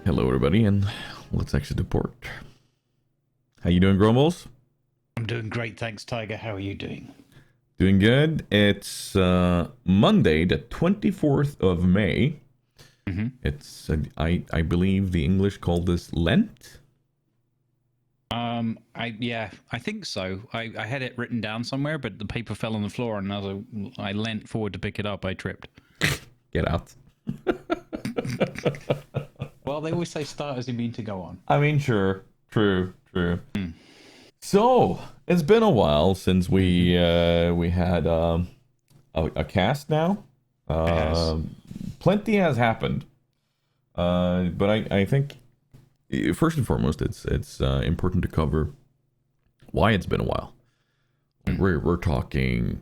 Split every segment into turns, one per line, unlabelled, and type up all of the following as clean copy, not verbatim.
Hello, everybody, and let's exit the port. How you doing, Grumbles?
I'm doing great, thanks, Tiger. How are you doing?
Doing good. It's Monday, the 24th of May. It's I believe the English call this Lent.
I think so. I had it written down somewhere, but the paper fell on the floor, and as I leant forward to pick it up, I tripped.
Get out.
Well, they always say start as you mean to go on.
I mean, sure, true. So it's been a while since we had a cast now. Plenty has happened, but I think first and foremost it's important to cover why it's been a while. Like we're talking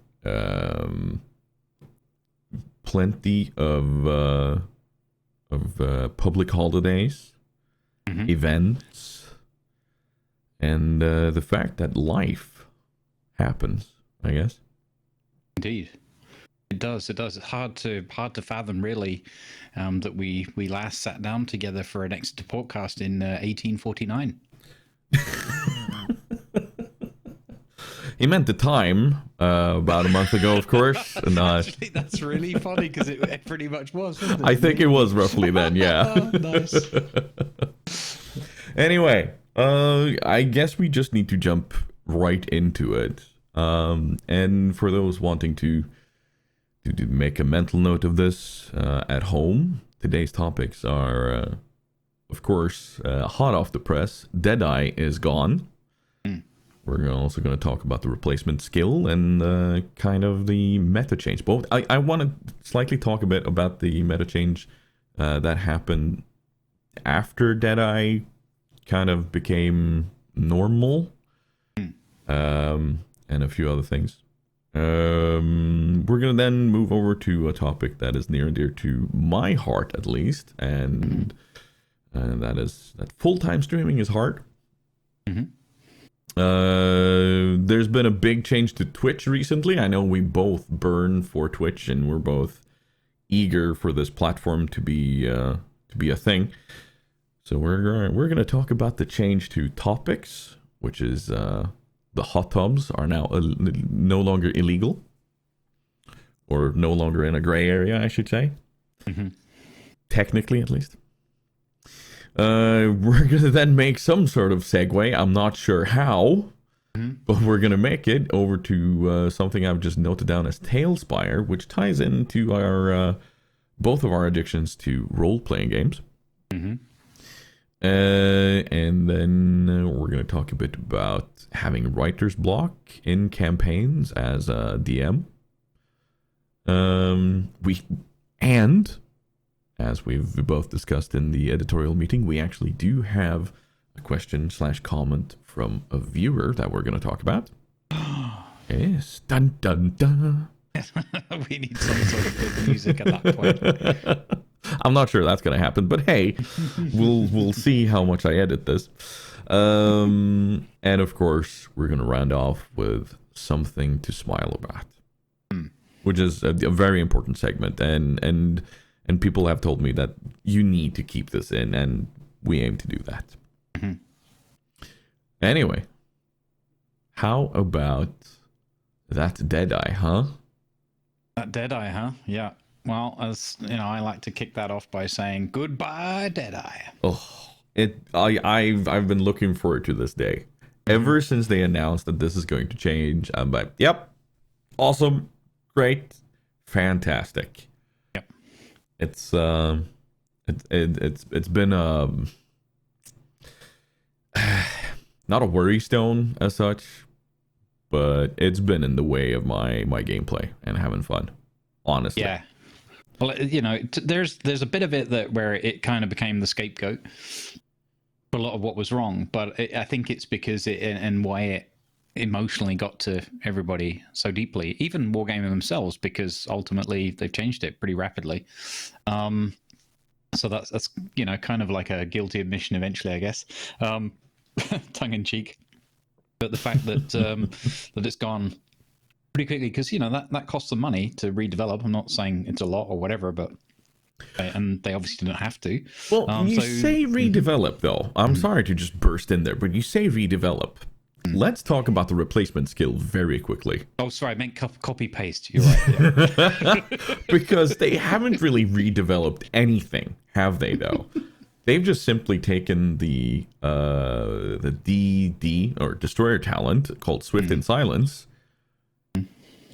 plenty of public holidays, events, and the fact that life happens, I guess.
Indeed, it does. It's hard to fathom, really, that we last sat down together for an Exeter podcast in 1849.
He meant the time about a month ago, of course. And,
actually, that's really funny because it pretty much was, wasn't it?
I think it was roughly then, yeah.
Nice.
Anyway, I guess we just need to jump right into it. And for those wanting to make a mental note of this at home, today's topics are, of course, hot off the press. Deadeye is gone. We're also going to talk about the replacement skill and kind of the meta change. Both. I want to slightly talk a bit about the meta change that happened after Deadeye kind of became normal, and a few other things. We're going to then move over to a topic that is near and dear to my heart, at least, and that is that full-time streaming is hard. There's been a big change to Twitch recently. I know we both burn for Twitch, and we're both eager for this platform to be a thing. So we're going to talk about the change to topics, which is the thot-tubs are now no longer illegal, or no longer in a gray area, I should say. Technically, at least. We're going to then make some sort of segue. I'm not sure how, but we're going to make it over to something I've just noted down as TaleSpire, which ties into our both of our addictions to role-playing games. And then we're going to talk a bit about having writer's block in campaigns as a DM. As we've both discussed in the editorial meeting, we actually do have a question/comment from a viewer that we're going to talk about. Yes. Dun, dun, dun.
We need some sort of good music at that point.
I'm not sure that's going to happen, but hey, we'll see how much I edit this. And of course, we're going to round off with something to smile about, which is a very important segment. And people have told me that you need to keep this in, and we aim to do that. Anyway, how about that Deadeye, huh?
That Deadeye, huh? Yeah. Well, as you know, I like to kick that off by saying goodbye, Deadeye.
Oh, I've been looking forward to this day. Ever since they announced that this is going to change, I'm like, yep, awesome, great, fantastic. It's been not a worry stone as such, but it's been in the way of my gameplay and having fun, honestly.
Yeah. Well, you know, there's a bit of it where it kind of became the scapegoat for a lot of what was wrong, but I think it's because and why it emotionally got to everybody so deeply, even Wargaming themselves, because ultimately they've changed it pretty rapidly. So that's you know, kind of like a guilty admission eventually, I guess, tongue in cheek. But the fact that that it's gone pretty quickly, because you know that costs some money to redevelop. I'm not saying it's a lot or whatever, but and they obviously didn't have to.
Well, you say redevelop, though. I'm sorry to just burst in there, but you say redevelop. Let's talk about the replacement skill very quickly.
Oh, sorry, I meant copy paste. You're right. Yeah.
Because they haven't really redeveloped anything, have they? Though they've just simply taken the DD or destroyer talent called Swift and Silence,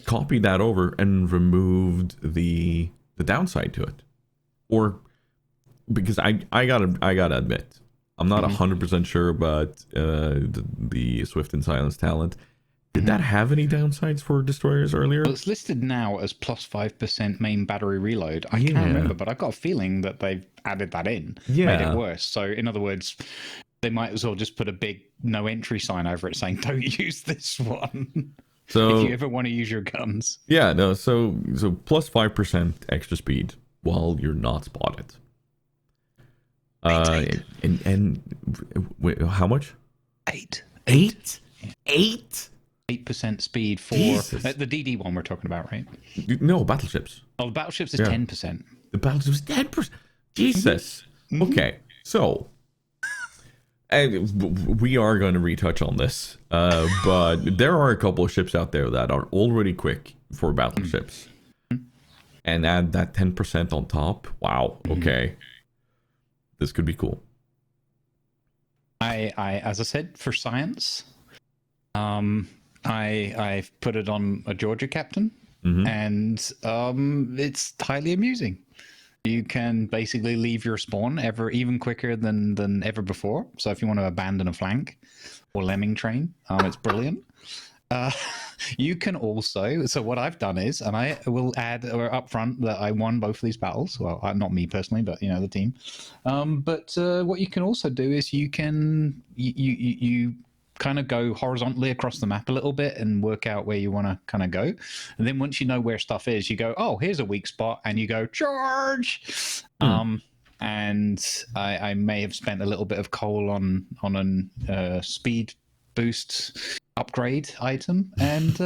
copied that over, and removed the downside to it. Or because I gotta admit, I'm not 100% sure about the Swift and Silence talent. Did that have any downsides for destroyers earlier?
Well, it's listed now as plus 5% main battery reload. I can't remember, but I've got a feeling that they've added that in, made it worse. So, in other words, they might as well just put a big no entry sign over it saying, "Don't use this one." So, if you ever want to use your guns.
Yeah, no. So plus 5% extra speed while you're not spotted. And wait, how much?
8. 8% speed for the DD one we're talking about, right?
No, battleships.
Oh, the battleships is 10%.
The battleships 10%. Jesus. Okay, so we are going to retouch on this, but there are a couple of ships out there that are already quick for battleships, and add that 10% on top. Wow. Okay, this could be cool.
I as I said, for science, I've put it on a Georgia captain, and it's highly amusing. You can basically leave your spawn even quicker than ever before. So if you want to abandon a flank or lemming train, it's brilliant. You can also, so what I've done is, and I will add up front that I won both of these battles. Well, not me personally, but the team. But what you can also do is you can you kind of go horizontally across the map a little bit and work out where you want to kind of go. And then once you know where stuff is, you go, oh, here's a weak spot, and you go charge. And I may have spent a little bit of coal on a speed boost upgrade item, and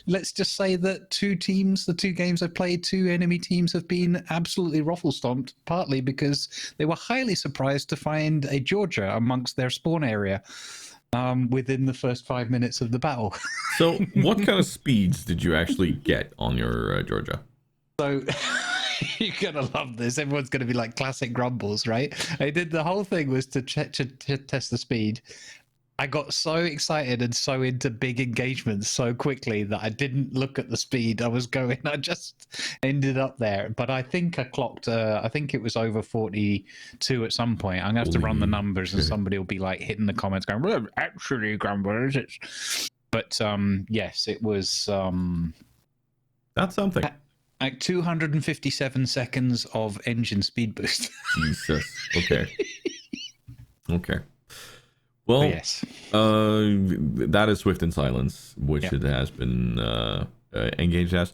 let's just say that the 2 games I've played, 2 enemy teams have been absolutely ruffle stomped, partly because they were highly surprised to find a Georgia amongst their spawn area within the first 5 minutes of the battle.
So what kind of speeds did you actually get on your Georgia?
So you're gonna love this. Everyone's gonna be like classic grumbles, right? I did the whole thing was to test the speed. I got so excited and so into big engagements so quickly that I didn't look at the speed I was going. I just ended up there. But I think I clocked, I think it was over 42 at some point. I'm going to have to run the numbers, and somebody will be like hitting the comments going, well, actually, grumblers. But yes, it was...
That's something.
Like 257 seconds of engine speed boost.
Jesus. Okay. Okay. Well,
yes.
That is Swift and Silence, which it has been engaged as.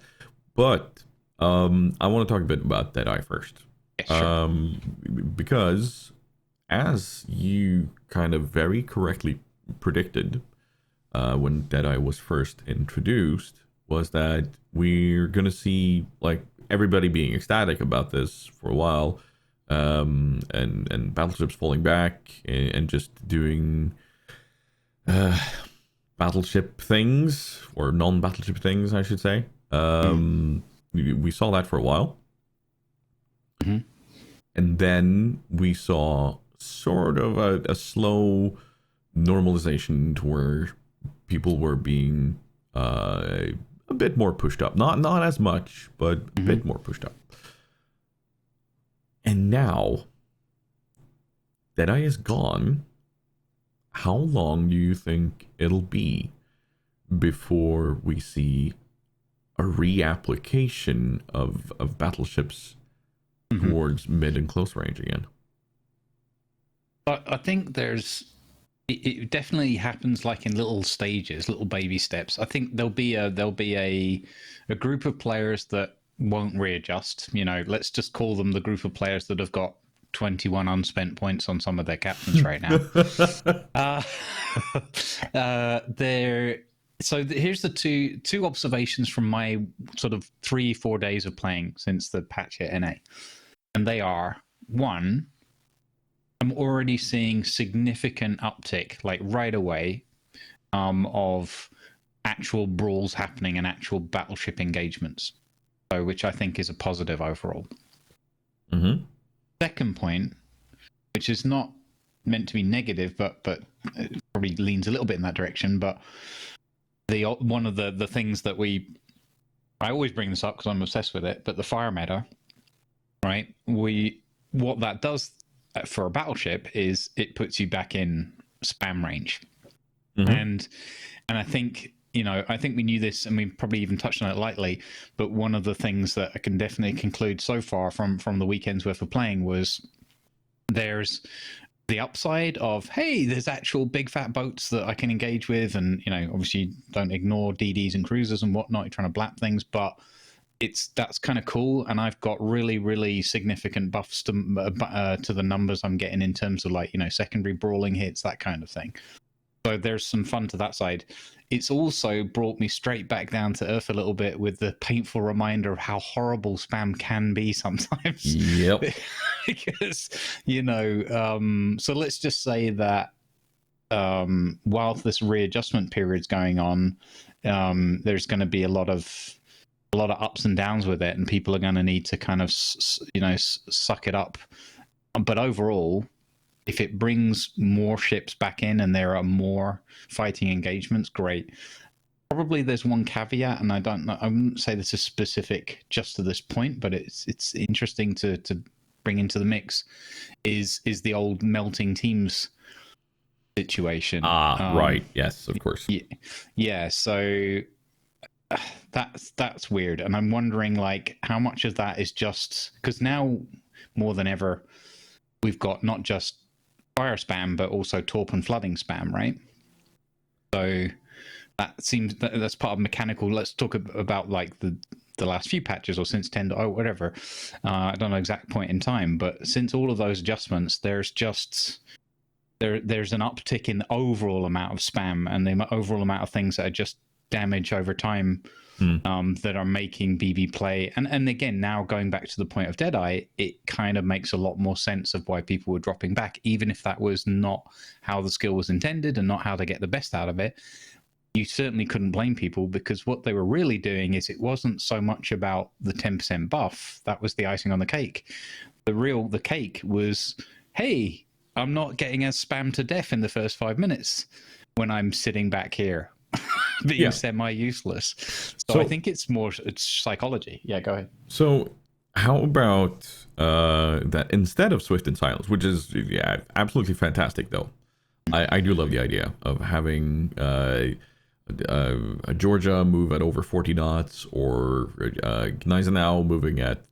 But I want to talk a bit about Deadeye first.
Yeah, sure.
Because, as you kind of very correctly predicted when Deadeye was first introduced, was that we're going to see like everybody being ecstatic about this for a while. And battleships falling back and just doing battleship things, or non-battleship things, I should say. We saw that for a while. And then we saw sort of a slow normalization to where people were being a bit more pushed up. Not as much, but a bit more pushed up. And now, Deadeye is gone. How long do you think it'll be before we see a reapplication of battleships towards mid and close range again?
I think it definitely happens like in little stages, little baby steps. I think there'll be a group of players that won't readjust. Let's just call them the group of players that have got 21 unspent points on some of their captains right now. Here's the two observations from my sort of 3-4 days of playing since the patch hit NA. And they are, one, I'm already seeing significant uptick, like right away, of actual brawls happening and actual battleship engagements. So, which I think is a positive overall.
Mm-hmm.
Second point, which is not meant to be negative, but it probably leans a little bit in that direction. But one of the things that I always bring this up because I'm obsessed with it. But the fire meta, right? What that does for a battleship is it puts you back in spam range,
Mm-hmm.
and I think. I think we knew this, and we probably even touched on it lightly. But one of the things that I can definitely conclude so far from the weekend's worth of playing was there's the upside of, hey, there's actual big fat boats that I can engage with, and obviously don't ignore DDs and cruisers and whatnot. You're trying to blap things, but that's kind of cool. And I've got really, really significant buffs to the numbers I'm getting in terms of secondary brawling hits, that kind of thing. So there's some fun to that side. It's also brought me straight back down to earth a little bit with the painful reminder of how horrible spam can be sometimes.
Yep.
Because, so let's just say that while this readjustment period's going on, there's going to be a lot of ups and downs with it, and people are going to need to kind of, suck it up. But overall, if it brings more ships back in and there are more fighting engagements, great. Probably there's one caveat, and I don't know. I wouldn't say this is specific just to this point, but it's interesting to bring into the mix. Is the old melting teams situation?
Right. Yes, of course.
Yeah. So that's weird, and I'm wondering how much of that is just because now more than ever we've got not just fire spam but also torp and flooding spam, right? So that seems that's part of mechanical. Let's talk about the last few patches or since 10 or whatever. I don't know exact point in time, but since all of those adjustments, there's an uptick in the overall amount of spam and the overall amount of things that are just damage over time. That are making BB play. And again, now going back to the point of Deadeye, it kind of makes a lot more sense of why people were dropping back, even if that was not how the skill was intended and not how to get the best out of it. You certainly couldn't blame people, because what they were really doing is it wasn't so much about the 10% buff. That was the icing on the cake. The cake was, hey, I'm not getting as spammed to death in the first 5 minutes when I'm sitting back here. Being semi-useless. So I think it's psychology. Yeah, go ahead.
So how about that instead of Swift and Silence, which is absolutely fantastic though. I do love the idea of having a Georgia move at over 40 knots or Gneisenau moving at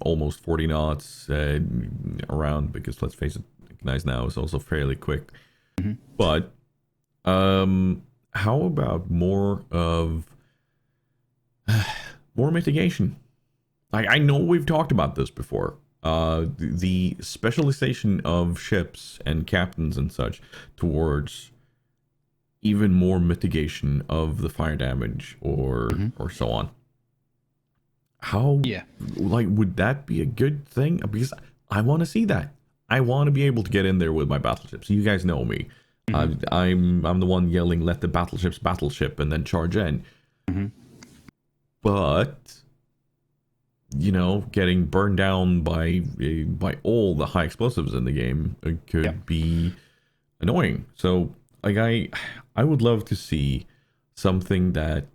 almost 40 knots around, because let's face it, Gneisenau is also fairly quick. Mm-hmm. But how about more mitigation? I know we've talked about this before. The specialization of ships and captains and such towards even more mitigation of the fire damage or so on. How would that be a good thing? Because I want to see that. I want to be able to get in there with my battleships. You guys know me. I'm the one yelling, "Let the battleships battleship," and then charge in. But getting burned down by all the high explosives in the game could be annoying. So I would love to see something that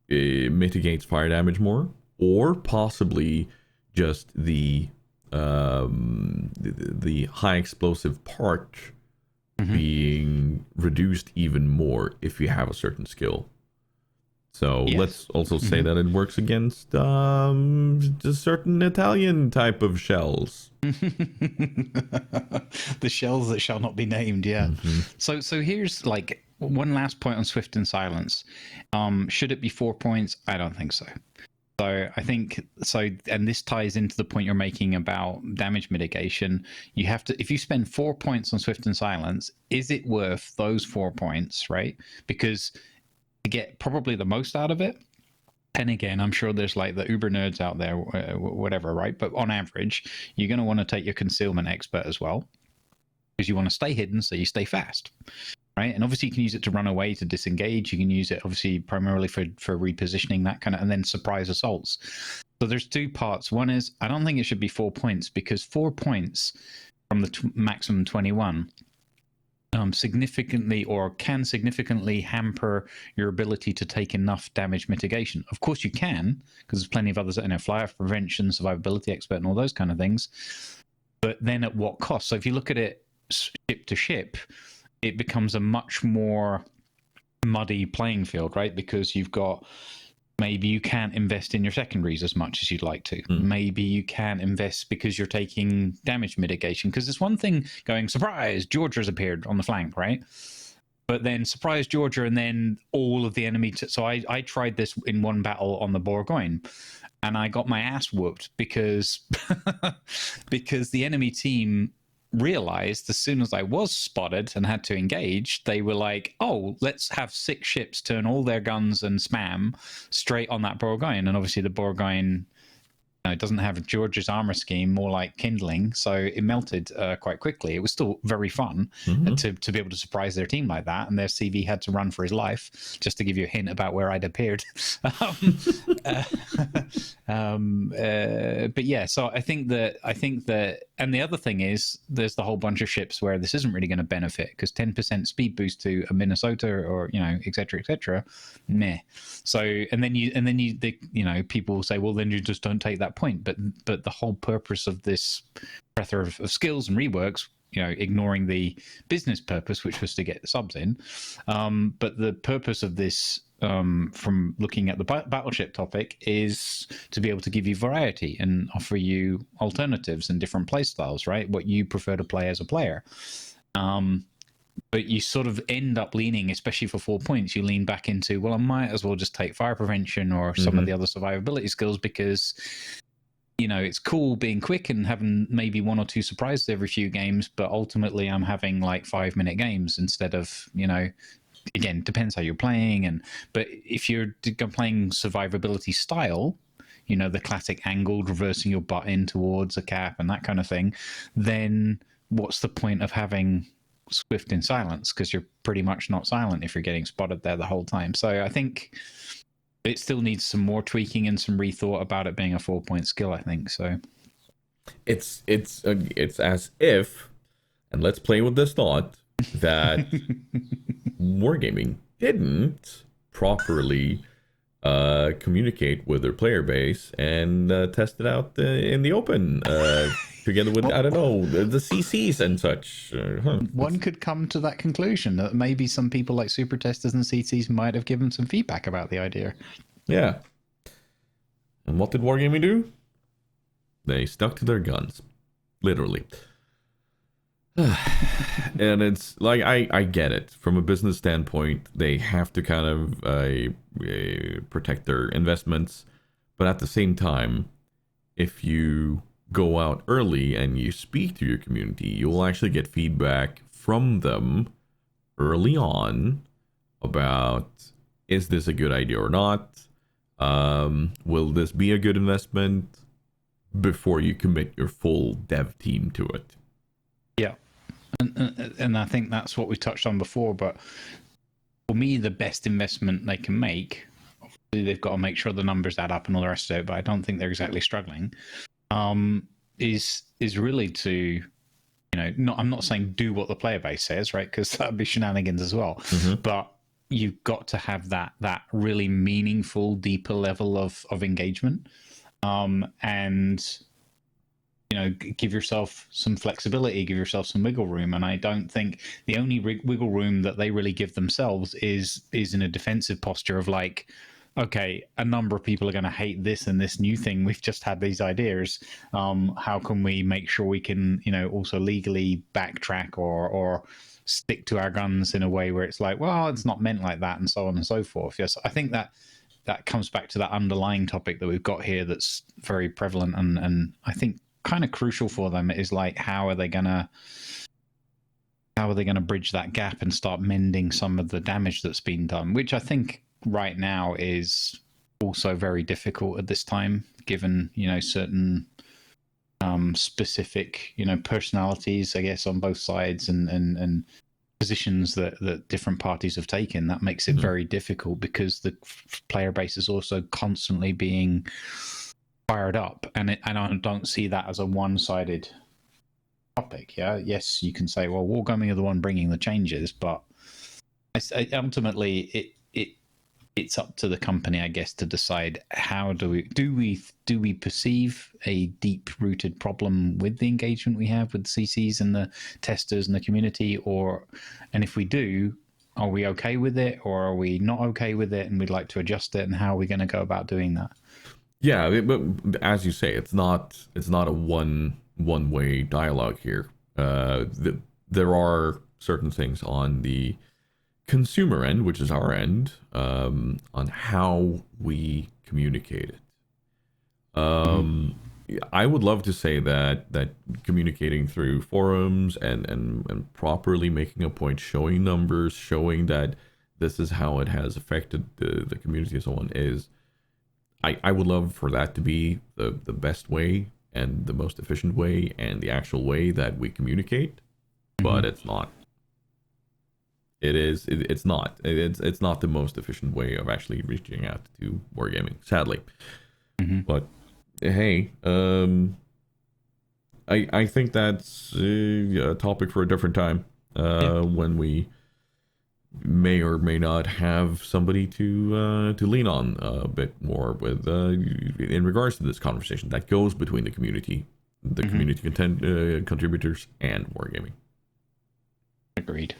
mitigates fire damage more, or possibly just the high explosive part being reduced even more if you have a certain skill. So let's also say that it works against a certain Italian type of shells.
The shells that shall not be named, So here's one last point on Swift and Silence. Should it be 4 points? I don't think so. So I think and this ties into the point you're making about damage mitigation. You have to, if you spend 4 points on Swift and Silence, is it worth those 4 points, right? Because to get probably the most out of it, And again, I'm sure there's like the uber nerds out there, whatever, right? But on average, you're going to want to take your concealment expert as well, because you want to stay hidden so you stay fast, right? And obviously you can use it to run away, to disengage. You can use it obviously primarily for repositioning, that kind of, and then surprise assaults. So there's two parts. One is, I don't think it should be 4 points, because 4 points from the maximum 21 significantly, or can significantly hamper your ability to take enough damage mitigation. Of course you can, because there's plenty of others, fly-off prevention, survivability expert, and all those kind of things. But then at what cost? So if you look at it ship to ship, it becomes a much more muddy playing field, right? Because you've got, maybe you can't invest in your secondaries as much as you'd like to. Maybe you can't invest because you're taking damage mitigation. Because there's one thing going, surprise, Georgia's appeared on the flank, right? But then surprise Georgia, and then all of the enemy. So I tried this in one battle on the Bourgogne, and I got my ass whooped because because the enemy team realized as soon as I was spotted and had to engage, they were like, oh, let's have 6 ships turn all their guns and spam straight on that Bourgogne. And obviously the Bourgogne, it doesn't have George's armor scheme, more like kindling, so it melted quite quickly. It was still very fun to be able to surprise their team like that, and their CV had to run for his life, just to give you a hint about where I'd appeared. But yeah, so I think that, and the other thing is, there's the whole bunch of ships where this isn't really going to benefit, because 10% speed boost to a Minnesota, or et cetera, meh. So and then people will say, well, then you just don't take that point. But the whole purpose of this plethora of skills and reworks, ignoring the business purpose, which was to get the subs in, but the purpose of this, from looking at the battleship topic, is to be able to give you variety and offer you alternatives and different play styles, right? What you prefer to play as a player. But you sort of end up leaning, especially for 4 points, you lean back into, well, I might as well just take fire prevention or some of the other survivability skills, because it's cool being quick and having maybe 1 or 2 surprises every few games, but ultimately I'm having like 5-minute games instead of, again, depends how you're playing. But if you're playing survivability style, the classic angled, reversing your butt in towards a cap and that kind of thing, then what's the point of having swift in silence? Because you're pretty much not silent if you're getting spotted there the whole time. So I think it still needs some more tweaking and some rethought about it being a 4-point skill, I think. So
it's as if, and let's play with this thought, that Wargaming didn't properly communicate with their player base and test it out in the open, together with, I don't know, the CCs and such.
One could come to that conclusion that maybe some people like super testers and CCs might have given some feedback about the idea.
Yeah. And what did Wargaming do? They stuck to their guns. Literally. And it's like, I get it. From a business standpoint, they have to kind of protect their investments. But at the same time, if you go out early and you speak to your community, you'll actually get feedback from them early on about, is this a good idea or not? Will this be a good investment? Before you commit your full dev team to it.
Yeah. And I think that's what we touched on before, but for me, the best investment they can make, obviously they've got to make sure the numbers add up and all the rest of it, but I don't think they're exactly struggling, is really to, I'm not saying do what the player base says, right? Because that'd be shenanigans as well. But you've got to have that really meaningful, deeper level of engagement, and give yourself some flexibility, give yourself some wiggle room. And I don't think the only wiggle room that they really give themselves is in a defensive posture of like, okay, a number of people are going to hate this and this new thing. We've just had these ideas. How can we make sure we can, also legally backtrack or stick to our guns in a way where it's like, well, it's not meant like that, and so on and so forth. Yes, I think that comes back to that underlying topic that we've got here that's very prevalent, and I think kind of crucial for them is like, how are they gonna bridge that gap and start mending some of the damage that's been done, which I think right now is also very difficult at this time, given certain specific personalities, I guess, on both sides, and positions that different parties have taken. That makes it very difficult because the player base is also constantly being fired up, and I don't see that as a one-sided topic. Yeah, yes, you can say, well, Wargaming are the one bringing the changes, but ultimately it's up to the company, I guess, to decide how do we perceive a deep-rooted problem with the engagement we have with CCs and the testers and the community, and if we do, are we okay with it, or are we not okay with it and we'd like to adjust it, and how are we going to go about doing that?
Yeah, but as you say, it's not a one-way dialogue here. There are certain things on the consumer end, which is our end, on how we communicate it. I would love to say that communicating through forums and properly making a point, showing numbers, showing that this is how it has affected the community and so on, is I would love for that to be the best way and the most efficient way and the actual way that we communicate, but it's not. It's not. It's not the most efficient way of actually reaching out to wargaming, sadly. But hey, I think that's a topic for a different time. When we may or may not have somebody to lean on a bit more with in regards to this conversation that goes between the community content contributors and wargaming.
Agreed.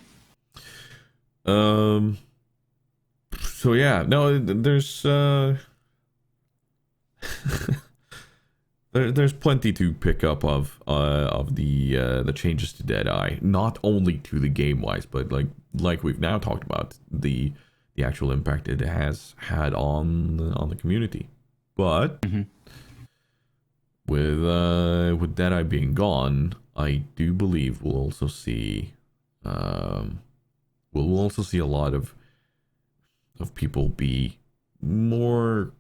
So yeah, no, there's there's plenty to pick up of the changes to Deadeye, not only to the game wise, but like we've now talked about the actual impact it has had on the community. But with Deadeye being gone, I do believe we'll also see we'll also see a lot of people be more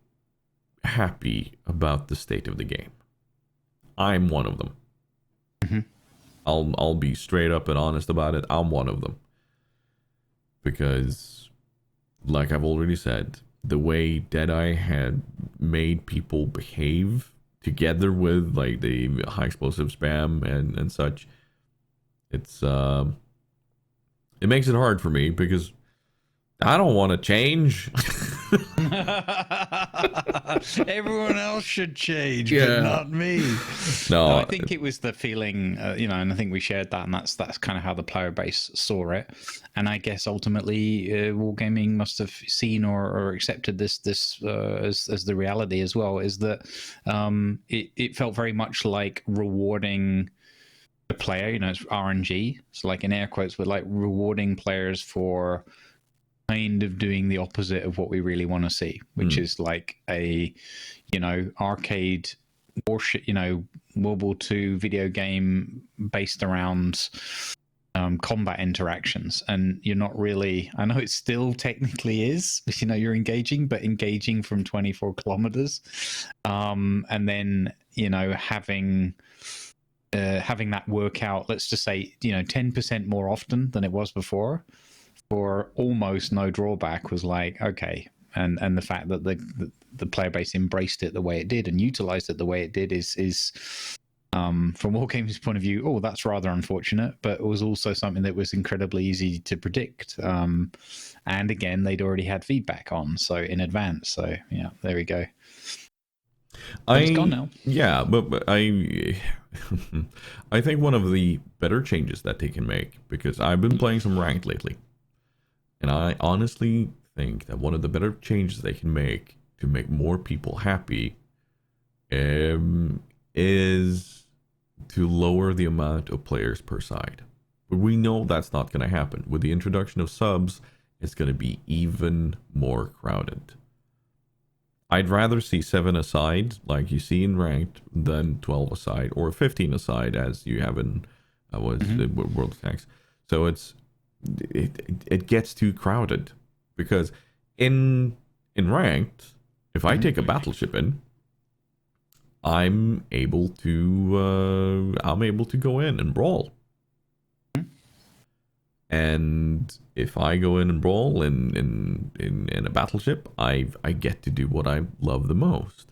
happy about the state of the game. I'm one of them. I'll be straight up and honest about it. I'm one of them. Because, like I've already said, the way Deadeye had made people behave together with like the high explosive spam and such, it makes it hard for me because I don't want to change.
Everyone else should change, but not me. No, I think it was the feeling, and I think we shared that, and that's kind of how the player base saw it. And I guess ultimately, Wargaming must have seen or accepted this as the reality as well. Is that it felt very much like rewarding the player. It's RNG, so like in air quotes, but like rewarding players for kind of doing the opposite of what we really want to see, which is like a arcade warship, World War II video game based around combat interactions. And you're not really, I know it still technically is, you're engaging, but engaging from 24 kilometers, and then having that work out, let's just say 10% more often than it was before, for almost no drawback, was like, okay. And the fact that the player base embraced it the way it did and utilized it the way it did is from Wargaming's point of view, that's rather unfortunate, but it was also something that was incredibly easy to predict. And again, they'd already had feedback on, so in advance. So yeah, there we go. It's gone now.
Yeah, but I I think one of the better changes that they can make, because I've been playing some ranked lately, and I honestly think that one of the better changes they can make to make more people happy is to lower the amount of players per side. But we know that's not going to happen. With the introduction of subs, it's going to be even more crowded. I'd rather see 7 aside, like you see in ranked, than 12 aside, or 15 aside, as you have in World of Tanks. So it gets too crowded, because in ranked, If I take a battleship in, I'm able to go in and brawl. And if I go in and brawl in a battleship, I get to do what I love the most.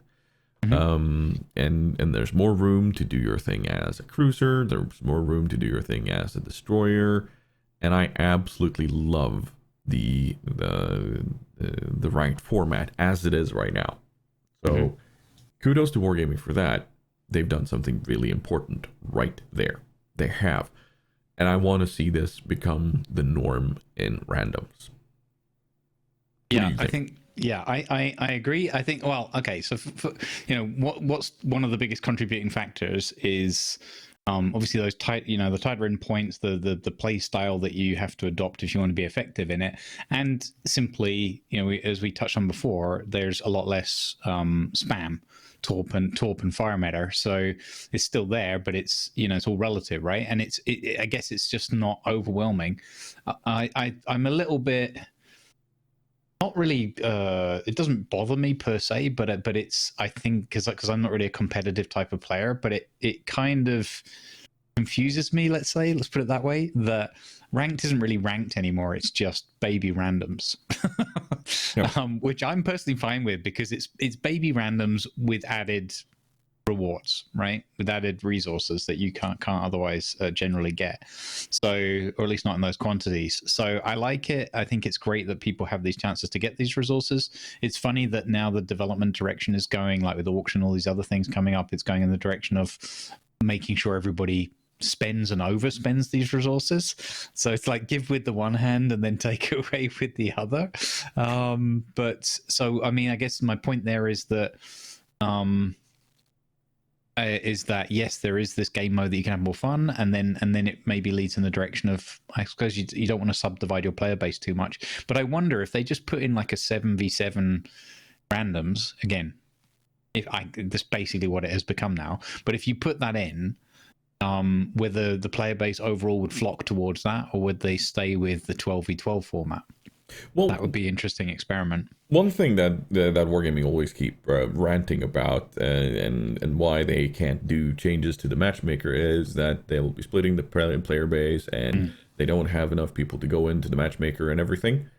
And there's more room to do your thing as a cruiser. There's more room to do your thing as a destroyer, and I absolutely love the ranked format as it is right now. So kudos to Wargaming for that. They've done something really important right there. They have, and I want to see this become the norm in randoms.
Yeah, I think. Yeah, I agree. I think, well, okay, so what's one of the biggest contributing factors is obviously those tight, the tight written points, the play style that you have to adopt if you want to be effective in it, and simply, as we touched on before, there's a lot less spam. Torp and fire matter, so it's still there, but it's it's all relative, right? And I guess it's just not overwhelming. I'm a little bit. Not really. It doesn't bother me per se, but it's, I think, because I'm not really a competitive type of player, but it kind of confuses me. Let's put it that way. That ranked isn't really ranked anymore. It's just baby randoms, which I'm personally fine with, because it's baby randoms with added rewards, right? With added resources that you can't otherwise generally get, so, or at least not in those quantities. So I like it. I think it's great that people have these chances to get these resources. It's funny that now the development direction is going, like with auction, all these other things coming up, it's going in the direction of making sure everybody spends and overspends these resources. So it's like give with the one hand and then take away with the other. But so, I mean, I guess my point there is that yes, there is this game mode that you can have more fun, and then it maybe leads in the direction of, I suppose, you don't want to subdivide your player base too much. But I wonder if they just put in like a 7v7 randoms again. That's basically what it has become now. But if you put that in, whether the player base overall would flock towards that, or would they stay with the 12v12 format? Well, that would be an interesting experiment.
One thing that Wargaming always keep ranting about, and why they can't do changes to the matchmaker, is that they will be splitting the player base, and they don't have enough people to go into the matchmaker and everything.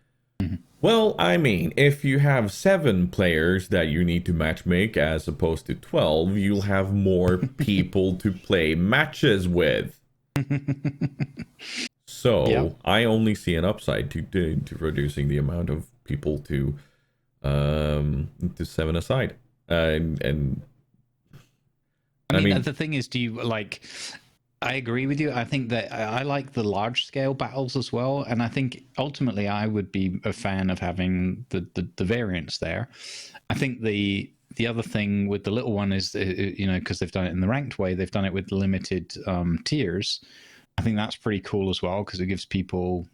Well, I mean, if you have 7 players that you need to matchmake as opposed to 12, you'll have more people to play matches with. So I only see an upside to reducing the amount of people to 7 aside. And
I mean, the thing is, do you like? I agree with you. I think that I like the large scale battles as well, and I think ultimately I would be a fan of having the variants there. I think the other thing with the little one is, because they've done it in the ranked way, they've done it with limited tiers. I think that's pretty cool as well, because it gives people,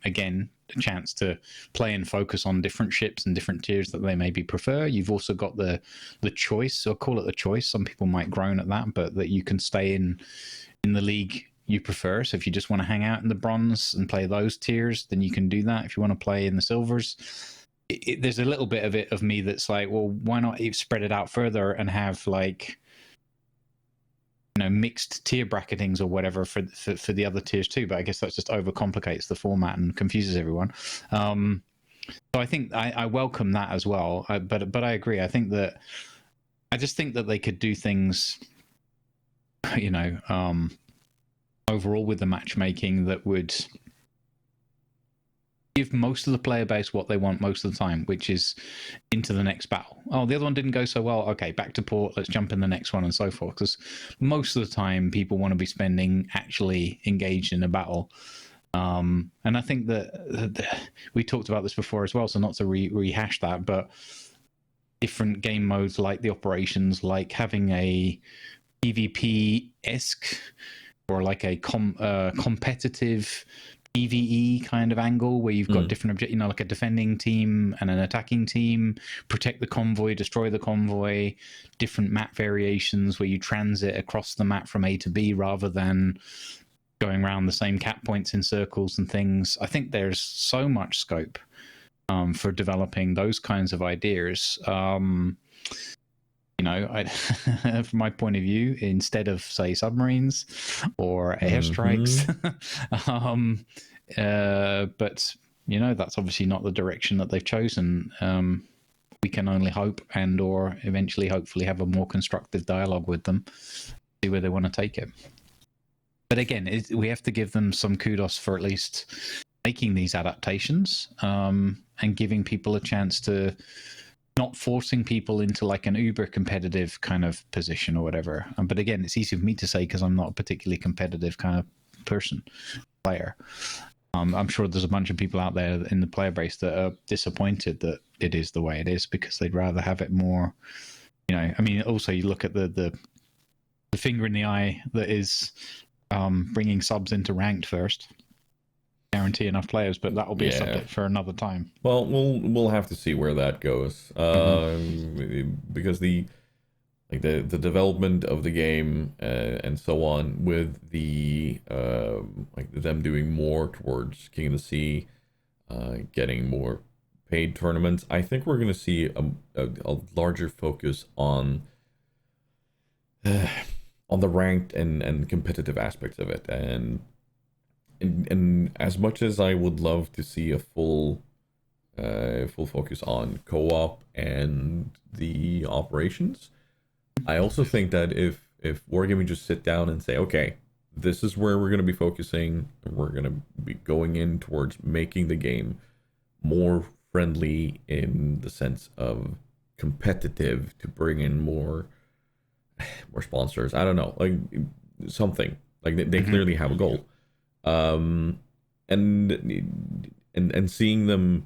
again, a chance to play and focus on different ships and different tiers that they maybe prefer. You've also got the choice, or call it the choice. Some people might groan at that, but that you can stay in the league you prefer. So if you just want to hang out in the bronze and play those tiers, then you can do that. If you want to play in the silvers, there's a little bit of it of me that's like, well, why not spread it out further and have like, mixed tier bracketings or whatever for the other tiers too. But I guess that just overcomplicates the format and confuses everyone. So I think I welcome that as well. But I agree. I just think that they could do things, overall with the matchmaking that would give most of the player base what they want most of the time, which is into the next battle. Oh, the other one didn't go so well. Okay, back to port. Let's jump in the next one, and so forth. Because most of the time, people want to be spending actually engaged in a battle. And I think that we talked about this before as well, so not to rehash that, but different game modes like the operations, like having a PvP-esque or like a competitive PvE kind of angle where you've got different objectives, like a defending team and an attacking team, protect the convoy, destroy the convoy, different map variations where you transit across the map from A to B rather than going around the same cap points in circles and things. I think there's so much scope for developing those kinds of ideas. From my point of view, instead of say submarines or airstrikes, but that's obviously not the direction that they've chosen. We can only hope or eventually hopefully have a more constructive dialogue with them, see where they want to take it. But again, we have to give them some kudos for at least making these adaptations, and giving people a chance to, not forcing people into like an uber competitive kind of position or whatever. But again, it's easy for me to say because I'm not a particularly competitive kind of player. I'm sure there's a bunch of people out there in the player base that are disappointed that it is the way it is, because they'd rather have it more, also you look at the finger in the eye that is bringing subs into ranked first. Guarantee enough players, but that will be a subject for another time.
Well, we'll have to see where that goes, because the development of the game and so on, with the them doing more towards King of the Sea, getting more paid tournaments. I think we're going to see a larger focus on the ranked and competitive aspects of it, and as much as I would love to see a full focus on co-op and the operations, I also think that if Wargaming just sit down and say, okay, this is where we're going to be focusing, we're going to be going in towards making the game more friendly in the sense of competitive, to bring in more sponsors. I don't know, like something like they clearly have a goal. And seeing them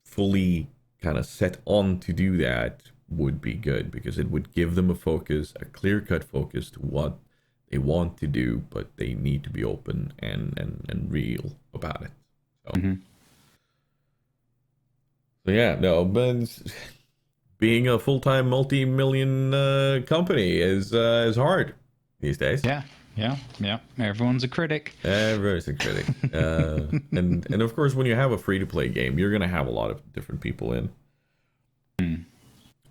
fully kind of set on to do that would be good, because it would give them a clear-cut focus to what they want to do, but they need to be open and real about it. So yeah, no, but being a full-time multi-million company is hard these days.
Yeah. Everyone's a critic.
Everyone's a critic. And of course, when you have a free-to-play game, you're going to have a lot of different people in.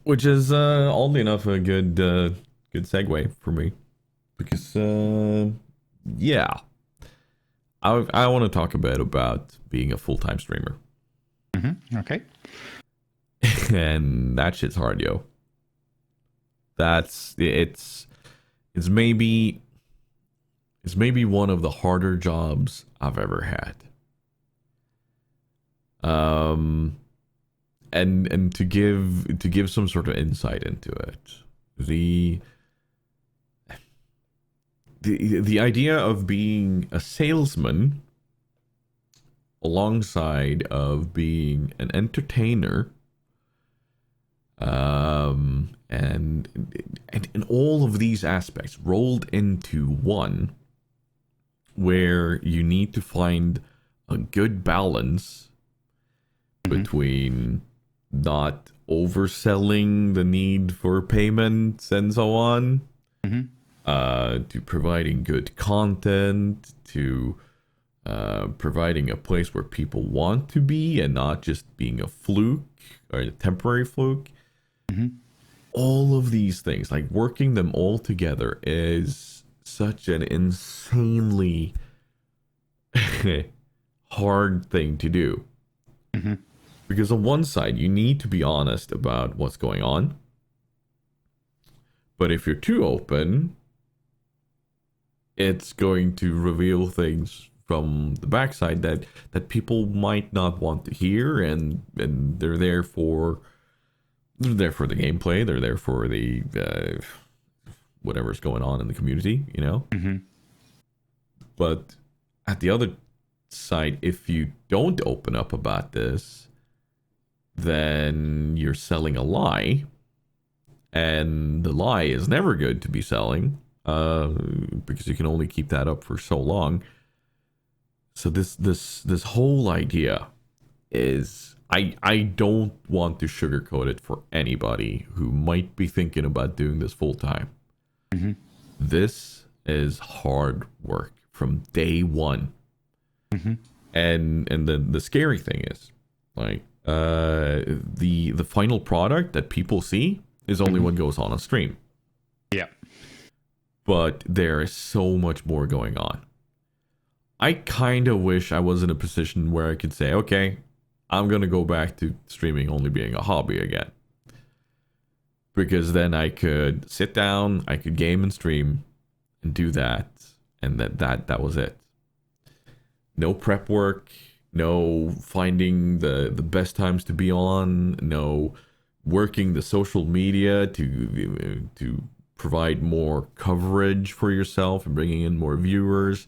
Which is, oddly enough, a good segue for me. Because, yeah. I want to talk a bit about being a full-time streamer.
Okay.
And that shit's hard, yo. It's maybe one of the harder jobs I've ever had. And to give some sort of insight into it, the idea of being a salesman alongside of being an entertainer, and all of these aspects rolled into one, where you need to find a good balance between not overselling the need for payments and so on, to providing good content, to providing a place where people want to be and not just being a fluke or a temporary fluke. All of these things, like working them all together, is such an insanely hard thing to do. Because on one side, you need to be honest about what's going on. But if you're too open, it's going to reveal things from the backside that people might not want to hear, and they're there for the gameplay, they're there for the whatever's going on in the community, you know. But at the other side, if you don't open up about this, then you're selling a lie, and the lie is never good to be selling, because you can only keep that up for so long. So this whole idea is, I don't want to sugarcoat it for anybody who might be thinking about doing this full time. This is hard work from day one. And then the scary thing is, like, The final product that people see is only what goes on stream.
Yeah.
But there is so much more going on. I kind of wish I was in a position where I could say, okay, I'm going to go back to streaming only being a hobby again. Because then I could sit down, I could game and stream and do that. And that was it. No prep work, no finding the best times to be on, no working the social media to provide more coverage for yourself and bringing in more viewers.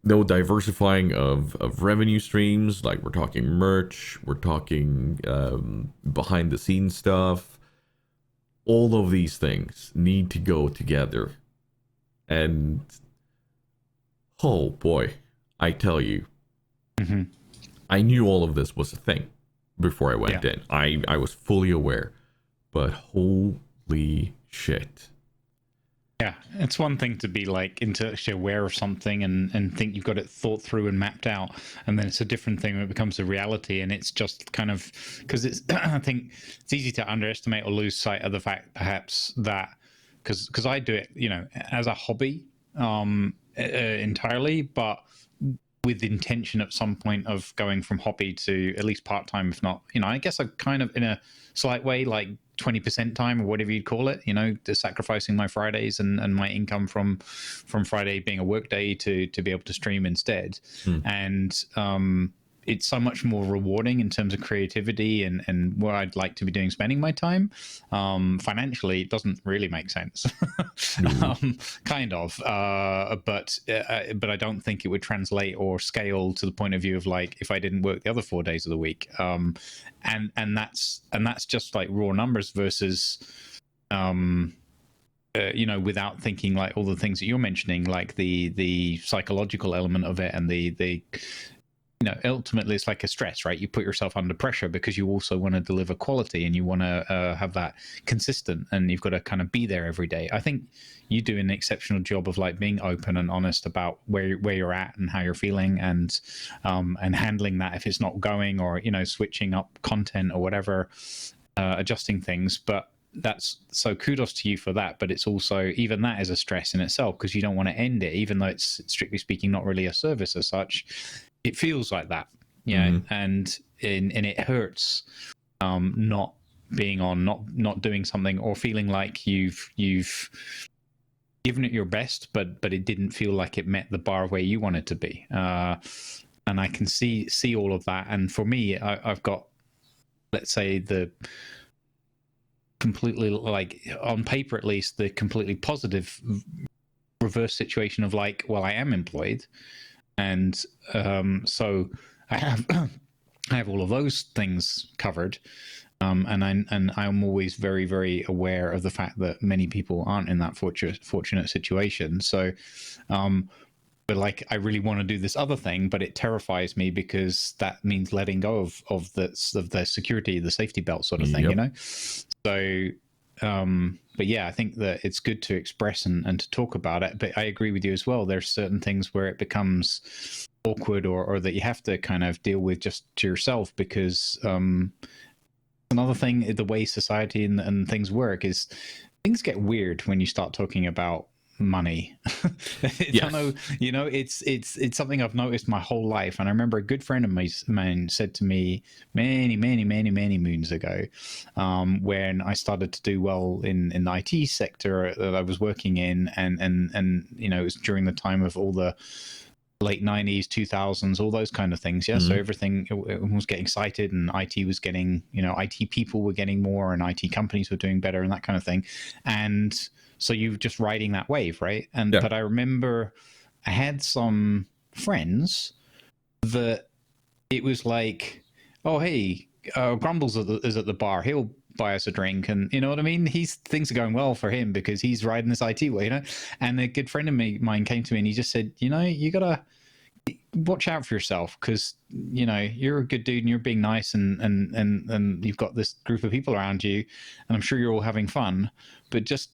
No diversifying of revenue streams, like we're talking merch, we're talking behind the scenes stuff. All of these things need to go together. And oh boy, I tell you, I knew all of this was a thing before I went in. I was fully aware, but holy shit.
Yeah, it's one thing to be like intellectually aware of something and think you've got it thought through and mapped out, and then it's a different thing when it becomes a reality, and it's just kind of because it's I think it's easy to underestimate or lose sight of the fact perhaps that because I do it, you know, as a hobby entirely, but with intention at some point of going from hobby to at least part-time, if not, you know, I guess I kind of in a slight way like 20% time or whatever you'd call it, you know, to sacrificing my Fridays and my income from Friday being a work day to be able to stream instead. And it's so much more rewarding in terms of creativity and what I'd like to be doing, spending my time. Financially, it doesn't really make sense, kind of. But I don't think it would translate or scale to the point of view of like if I didn't work the other 4 days of the week. And that's just like raw numbers versus. You know, without thinking like all the things that you're mentioning, like the psychological element of it and the you know, ultimately it's like a stress, right? You put yourself under pressure because you also want to deliver quality and you want to have that consistent, and you've got to kind of be there every day. I think you do an exceptional job of like being open and honest about where you're at and how you're feeling, and handling that if it's not going, or, you know, switching up content or whatever, adjusting things. But that's so kudos to you for that. But it's also, even that is a stress in itself because you don't want to end it, even though it's strictly speaking not really a service as such. It feels like that, yeah, and it hurts not being on, not doing something, or feeling like you've given it your best, but it didn't feel like it met the bar where you want it to be. And I can see all of that. And for me, I've got, let's say, the completely, like on paper at least, the completely positive reverse situation of like, well, I am employed. And so I have all of those things covered, and I'm always very, very aware of the fact that many people aren't in that fortunate situation. So, but like I really want to do this other thing, but it terrifies me because that means letting go of the security, the safety belt sort of thing, you know. So. But yeah, I think that it's good to express and to talk about it. But I agree with you as well. There's certain things where it becomes awkward or that you have to kind of deal with just to yourself, because another thing, the way society and things work is things get weird when you start talking about money. Yes. I know, you know, it's something I've noticed my whole life. And I remember a good friend of mine said to me many moons ago, when I started to do well in the IT sector that I was working in, and you know, it was during the time of all the late 90s, 2000s, all those kind of things. Yeah. So everything was getting cited, and IT was getting, you know, IT people were getting more, and IT companies were doing better and that kind of thing. And so you're just riding that wave, right? And but I remember I had some friends that it was like, oh, hey, Grumbles is at the bar. He'll buy us a drink, and you know what I mean? Things are going well for him because he's riding this IT way, you know. And a good friend of mine came to me and he just said, you know, you gotta watch out for yourself, because you're a good dude and you're being nice, and you've got this group of people around you, and I'm sure you're all having fun, but just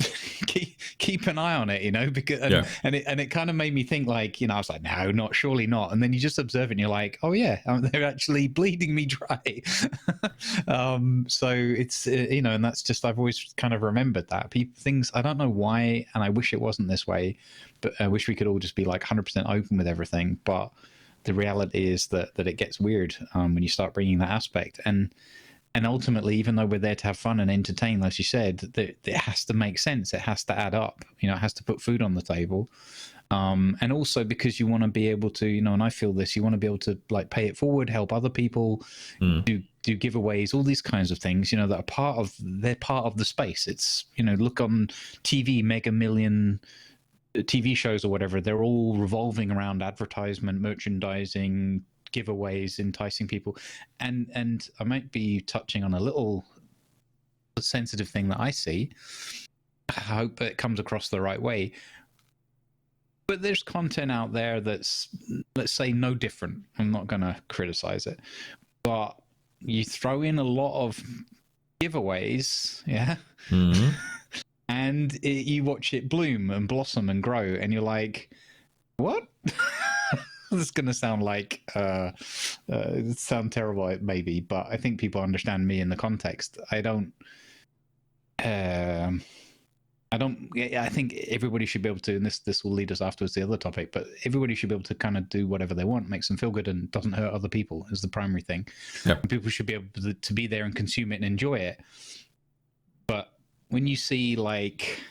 keep an eye on it, because and it kind of made me think, like, I was like, no, not surely not, and then you just observe it and you're like, oh yeah, they're actually bleeding me dry. So it's and that's just, I've always kind of remembered that things, I don't know why, and I wish it wasn't this way, but I wish we could all just be like 100% open with everything. But the reality is that it gets weird when you start bringing that aspect. And ultimately, even though we're there to have fun and entertain, as you said, it has to make sense. It has to add up. It has to put food on the table. And also because you want to be able to, and I feel this, you want to be able to like pay it forward, help other people, do giveaways, all these kinds of things, that are they're part of the space. It's, look on TV, Mega Million TV shows or whatever, they're all revolving around advertisement, merchandising, giveaways, enticing people. And I might be touching on a little sensitive thing that I see. I hope it comes across the right way. But there's content out there that's, let's say, no different. I'm not going to criticize it. But you throw in a lot of giveaways, yeah?
Mm-hmm.
And you watch it bloom and blossom and grow, and you're like, what? This is going to sound like sound terrible, maybe, but I think people understand me in the context. I think everybody should be able to, and this will lead us afterwards to the other topic, but everybody should be able to kind of do whatever they want, makes them feel good and doesn't hurt other people, is the primary thing.
Yep.
And people should be able to be there and consume it and enjoy it. But when you see, like,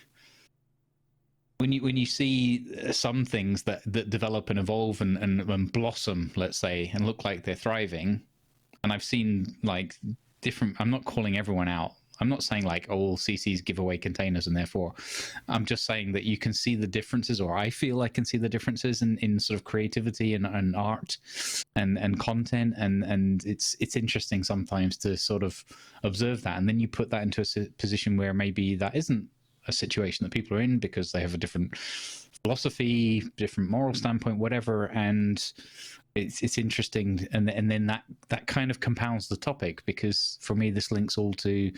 when you see some things that develop and evolve and blossom, let's say, and look like they're thriving, and I've seen like different, I'm not calling everyone out. I'm not saying like, oh, all CCs give away containers, and therefore I'm just saying that you can see the differences, or I feel I can see the differences in sort of creativity and art and content, and it's interesting sometimes to sort of observe that, and then you put that into a position where maybe that isn't a situation that people are in because they have a different philosophy, different moral standpoint, whatever, and it's interesting, and then that kind of compounds the topic, because for me this links all to,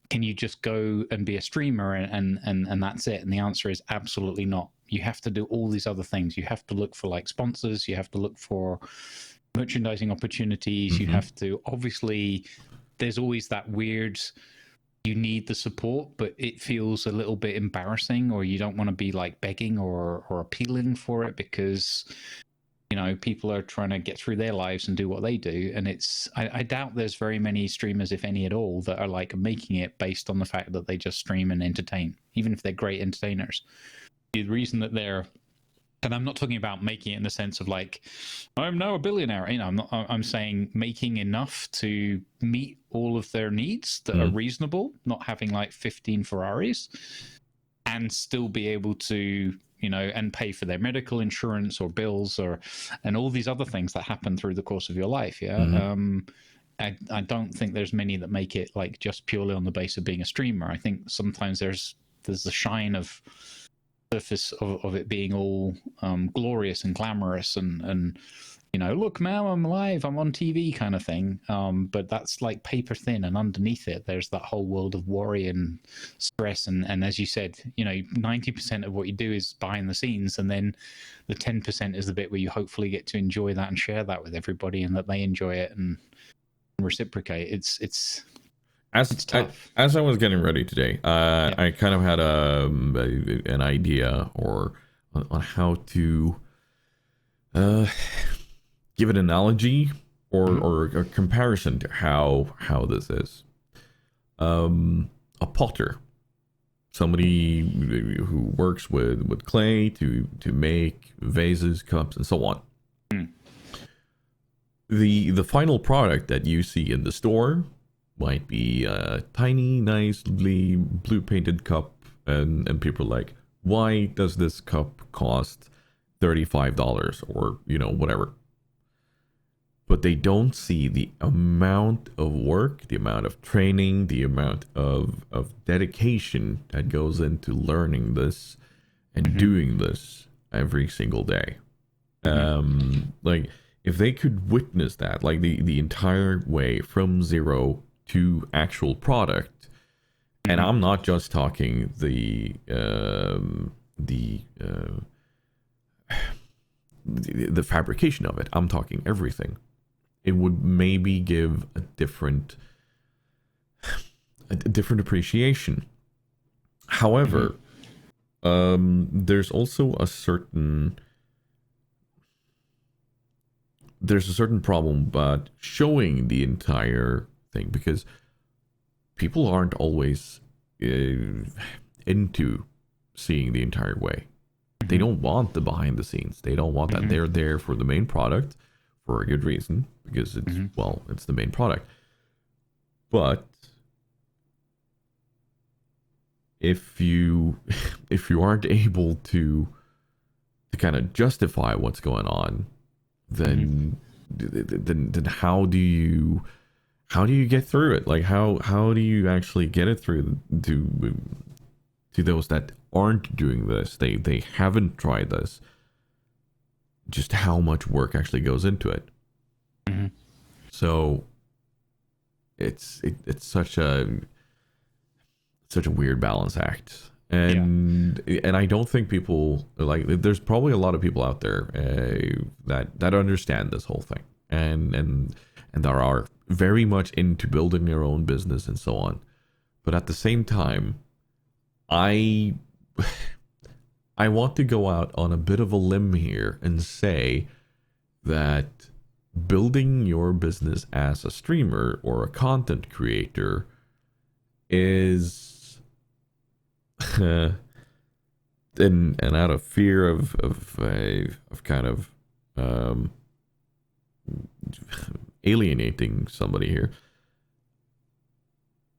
can you just go and be a streamer and that's it? And the answer is absolutely not. You have to do all these other things. You have to look for like sponsors, you have to look for merchandising opportunities, you have to, obviously there's always that weird, you need the support, but it feels a little bit embarrassing, or you don't want to be like begging or appealing for it, because people are trying to get through their lives and do what they do. And I doubt there's very many streamers, if any at all, that are like making it based on the fact that they just stream and entertain, even if they're great entertainers. The reason that they're, and I'm not talking about making it in the sense of like, I'm now a billionaire. I'm saying making enough to meet all of their needs that are reasonable, not having like 15 Ferraris, and still be able to, and pay for their medical insurance or bills and all these other things that happen through the course of your life. Yeah. I don't think there's many that make it like just purely on the base of being a streamer. I think sometimes there's the shine of surface of it being all glorious and glamorous and look, man, I'm live, I'm on TV kind of thing. But that's like paper thin, and underneath it, there's that whole world of worry and stress. And as you said, 90% of what you do is behind the scenes, and then the 10% is the bit where you hopefully get to enjoy that and share that with everybody, and that they enjoy it and reciprocate. It's tough.
As I was getting ready today, I kind of had an idea or on how to give an analogy or a comparison to how this is. A potter, somebody who works with clay to make vases, cups, and so on. The final product that you see in the store might be a tiny, nicely blue painted cup, and people are like, why does this cup cost $35 or whatever? But they don't see the amount of work, the amount of training, the amount of dedication that goes into learning this and doing this every single day. Like if they could witness that, like the entire way from zero to actual product, and I'm not just talking the fabrication of it. I'm talking everything. It would maybe give a different appreciation. However, there's also a certain problem about showing the entire thing, because people aren't always into seeing the entire way. They don't want the behind the scenes. They don't want that. They're there for the main product for a good reason, because it's it's the main product. But if you aren't able to kind of justify what's going on, then how do you get through it? Like how do you actually get it through to those that aren't doing this? They haven't tried this. Just how much work actually goes into it. So it's such a weird balance act. And I don't think people like. There's probably a lot of people out there that understand this whole thing, and that are very much into building their own business and so on. But at the same time, I want to go out on a bit of a limb here and say that building your business as a streamer or a content creator is and out of fear of kind of alienating somebody here,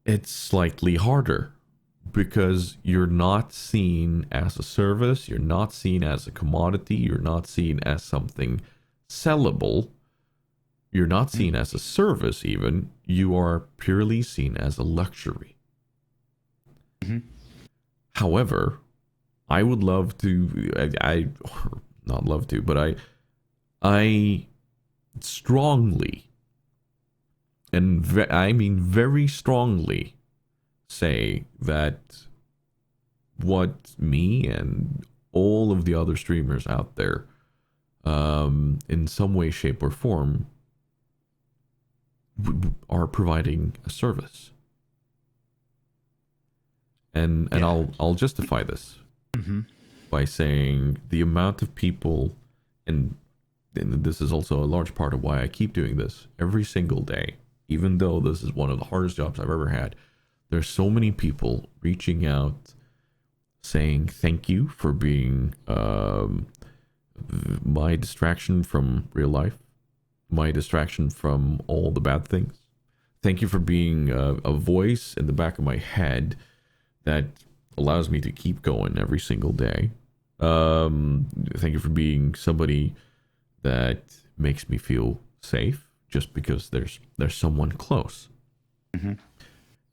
it's slightly harder, because you're not seen as a service, you're not seen as a commodity, you're not seen as something sellable, you're not seen as a service even, you are purely seen as a luxury. However, I would love to, I not love to, but I strongly, and I mean very strongly, say that what me and all of the other streamers out there, in some way, shape, or form, are providing a service. And I'll justify this by saying the amount of people, and this is also a large part of why I keep doing this every single day, even though this is one of the hardest jobs I've ever had. There's so many people reaching out saying thank you for being my distraction from real life, my distraction from all the bad things. Thank you for being a voice in the back of my head that allows me to keep going every single day. Thank you for being somebody that makes me feel safe just because there's someone close.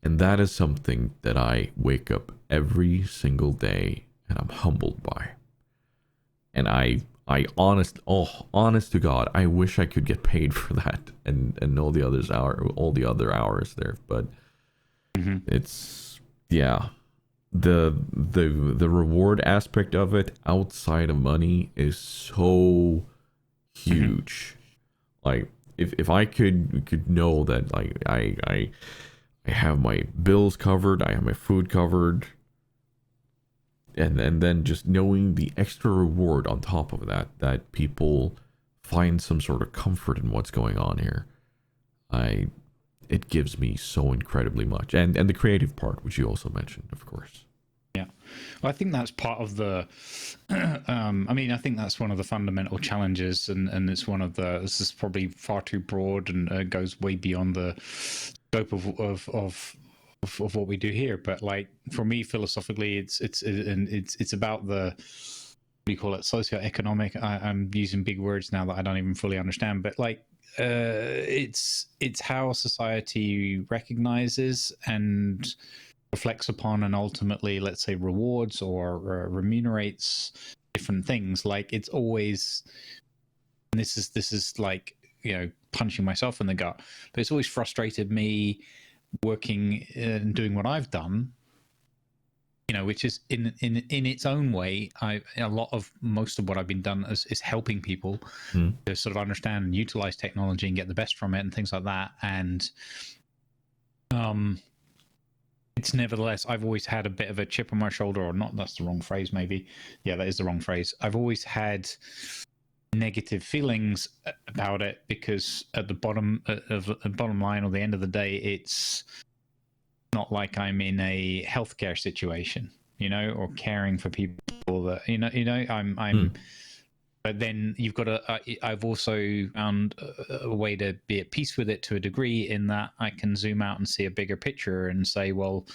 And that is something that I wake up every single day and I'm humbled by. And I honest to God, I wish I could get paid for that and all the other hours there. But it's, yeah, the reward aspect of it outside of money is so huge. Like if I could know that, like, I have my bills covered, I have my food covered, and then just knowing the extra reward on top of that people find some sort of comfort in what's going on here, it gives me so incredibly much. And the creative part, which you also mentioned, of course.
Yeah, well, I think that's part of the. I mean, I think that's one of the fundamental challenges, and it's one of the. This is probably far too broad and goes way beyond the scope of what we do here. But like for me, philosophically, it's about the. What do you call it? Socioeconomic. I'm using big words now that I don't even fully understand. But like, it's how society recognizes and reflects upon and ultimately, let's say, rewards or remunerates different things. Like it's always and this is like, punching myself in the gut, but it's always frustrated me working and doing what I've done, which is in its own way. Most of what I've been done is helping people to sort of understand and utilize technology and get the best from it and things like that. And it's nevertheless, I've always had a bit of a chip on my shoulder, or not. That's the wrong phrase, maybe. Yeah, that is the wrong phrase. I've always had negative feelings about it because at the bottom line, or the end of the day, it's not like I'm in a healthcare situation, or caring for people that I'm. But then you've got I've also found a way to be at peace with it to a degree, in that I can zoom out and see a bigger picture and say, well,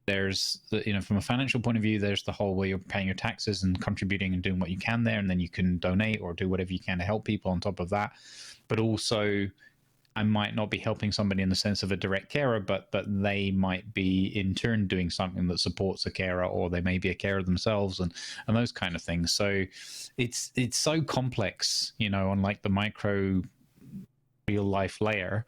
there's from a financial point of view, there's the whole way you're paying your taxes and contributing and doing what you can there, and then you can donate or do whatever you can to help people on top of that. But also, I might not be helping somebody in the sense of a direct carer, but they might be in turn doing something that supports a carer, or they may be a carer themselves, and those kind of things. So it's so complex, on like the micro real life layer,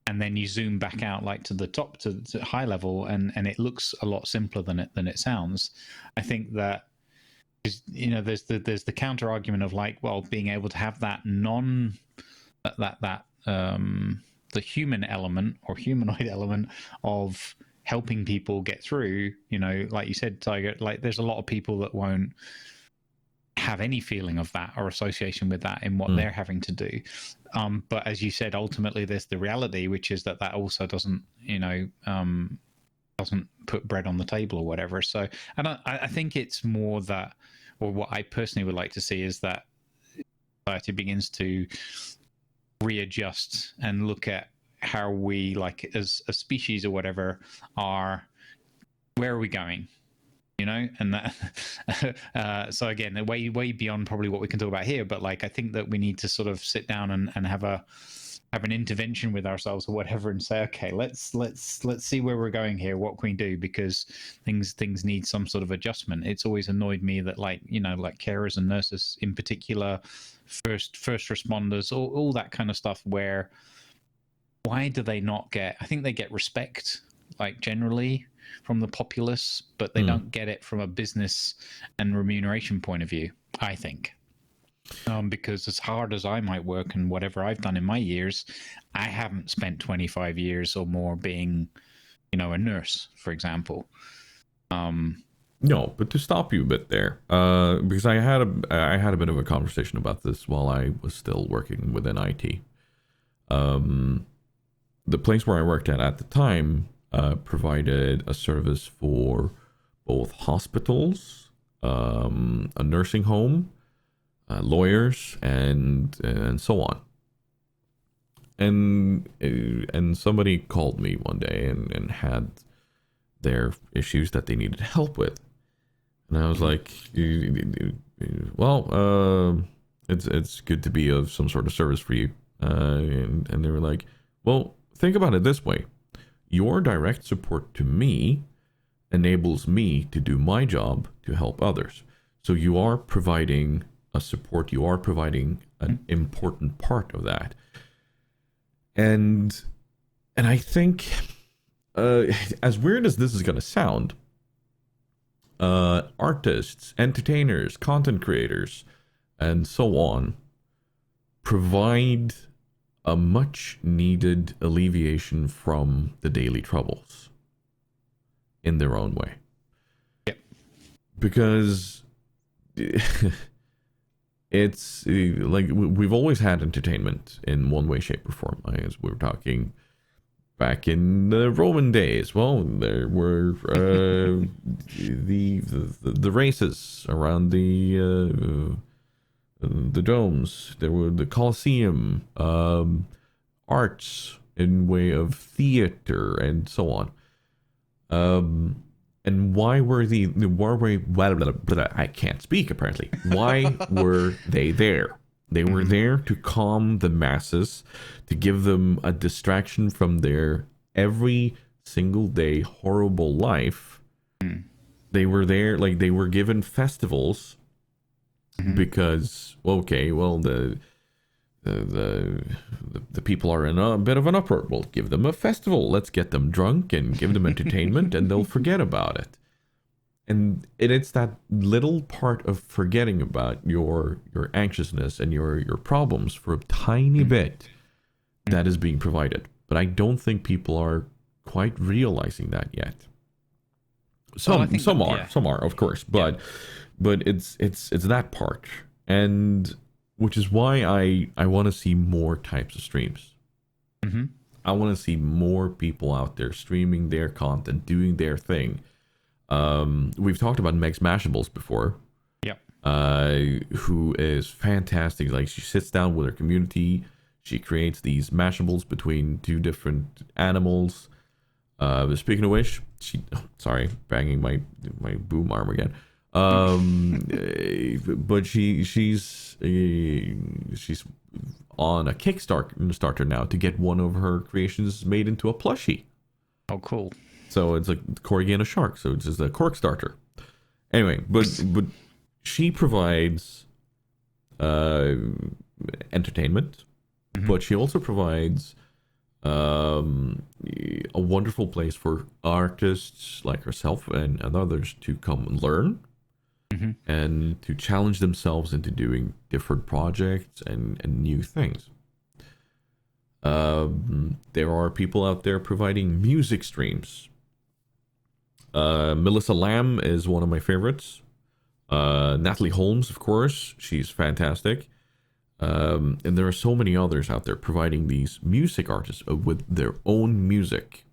and then you zoom back out like to the top, to high level, and it looks a lot simpler than it sounds. I think that, there's the counter argument of like, well, being able to have that the human element or humanoid element of helping people get through, like you said, Tiger, like there's a lot of people that won't have any feeling of that or association with that in what they're having to do. But as you said, ultimately there's the reality, which is that also doesn't, doesn't put bread on the table or whatever. So, and I think it's more that, or what I personally would like to see, is that society begins to readjust and look at how we, like as a species or whatever, where are we going, and that so again, way beyond probably what we can talk about here, but like I think that we need to sort of sit down and have an intervention with ourselves or whatever, and say, okay, let's see where we're going here. What can we do? Because things need some sort of adjustment. It's always annoyed me that like carers and nurses in particular, first responders, all that kind of stuff, where why do they not get, I think they get respect like generally from the populace, but they don't get it from a business and remuneration point of view, I think. Because as hard as I might work and whatever I've done in my years, I haven't spent 25 years or more being, a nurse, for example.
No, but to stop you a bit there, because I had a bit of a conversation about this while I was still working within IT. The place where I worked at the time provided a service for both hospitals, a nursing home, lawyers, and so on. And somebody called me one day and had their issues that they needed help with. And I was like, well, it's good to be of some sort of service for you. And they were like, well, think about it this way. Your direct support to me enables me to do my job to help others. So you are providing a support, you are providing an important part of that. And I think, as weird as this is going to sound, artists, entertainers, content creators, and so on provide a much needed alleviation from the daily troubles in their own way.
Yep.
Because it's like we've always had entertainment in one way, shape, or form. As we were talking back in the Roman days, well, there were the races around the domes. There were the Colosseum, arts in way of theater, and so on. And why were I can't speak apparently. Why were they there? They were there to calm the masses, to give them a distraction from their every single day horrible life. They were there, like they were given festivals because, okay, well, the people are in a bit of an uproar. We'll give them a festival. Let's get them drunk and give them entertainment, and they'll forget about it. And it's that little part of forgetting about your anxiousness and your problems for a tiny bit that is being provided. But I don't think people are quite realizing that yet. Some are, of course, but it's that part, and which is why I want to see more types of streams.
Mm-hmm.
I want to see more people out there streaming their content, doing their thing. We've talked about Meg's Mashables before.
Yep.
Who is fantastic. Like, she sits down with her community. She creates these Mashables between two different animals. Speaking of which, sorry, banging my boom arm again. But she's on a Kickstarter now to get one of her creations made into a plushie.
Oh, cool.
So it's like Corgi and a shark. So it's just a cork starter. Anyway, but she provides entertainment, but she also provides a wonderful place for artists like herself and others to come and learn and to challenge themselves into doing different projects and new things. There are people out there providing music streams. Melissa Lamb is one of my favorites. Natalie Holmes, of course, she's fantastic. And there are so many others out there providing these music artists with their own music.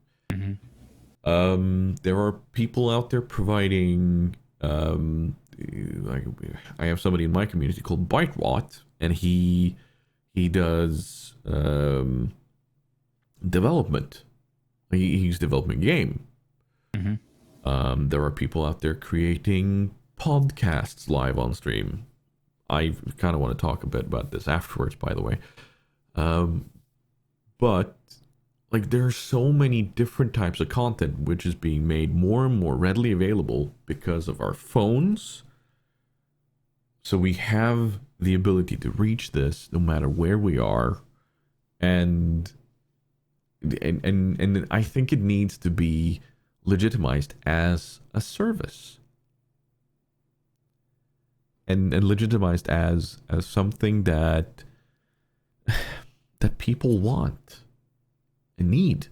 There are people out there providing, like, I have somebody in my community called BiteWatt, and he does development. He's developing a game. There are people out there creating podcasts live on stream. I kind of want to talk a bit about this afterwards, by the way. But like, there are so many different types of content which is being made more and more readily available because of our phones. So we have the ability to reach this no matter where we are, and I think it needs to be legitimized as a service. And legitimized as something that people want and need.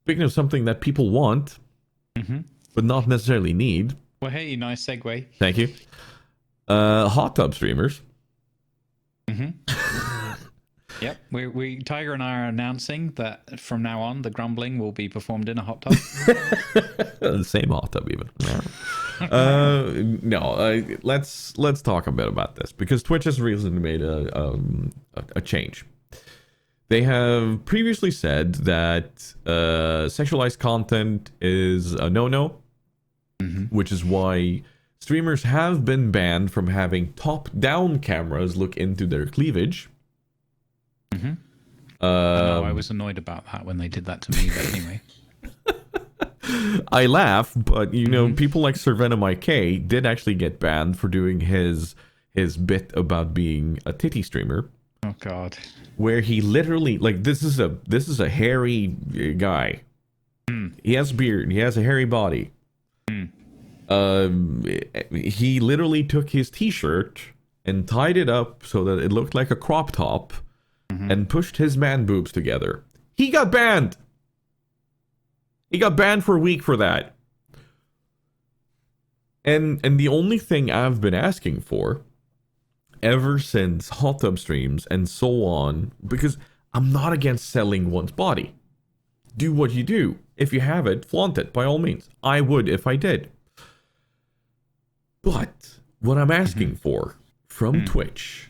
Speaking of something that people want, but not necessarily need.
Well, hey, nice segue.
Thank you. Hot tub streamers.
Yep, we Tiger and I are announcing that from now on, the grumbling will be performed in a hot tub.
The same hot tub, even. Let's talk a bit about this, because Twitch has recently made a change. They have previously said that sexualized content is a no-no, which is why streamers have been banned from having top-down cameras look into their cleavage.
I was annoyed about that when they did that to me, but anyway.
I laugh, but you know, people like Sir Venom IK did actually get banned for doing his bit about being a titty streamer.
Oh God!
Where he literally, like, this is a hairy guy. He has a beard. He has a hairy body. He literally took his t-shirt and tied it up so that it looked like a crop top, and pushed his man boobs together. He got banned. He got banned for a week for that. And the only thing I've been asking for ever since hot tub streams and so on, because I'm not against selling one's body. Do what you do. If you have it, flaunt it, by all means. I would if I did. But what I'm asking for from Twitch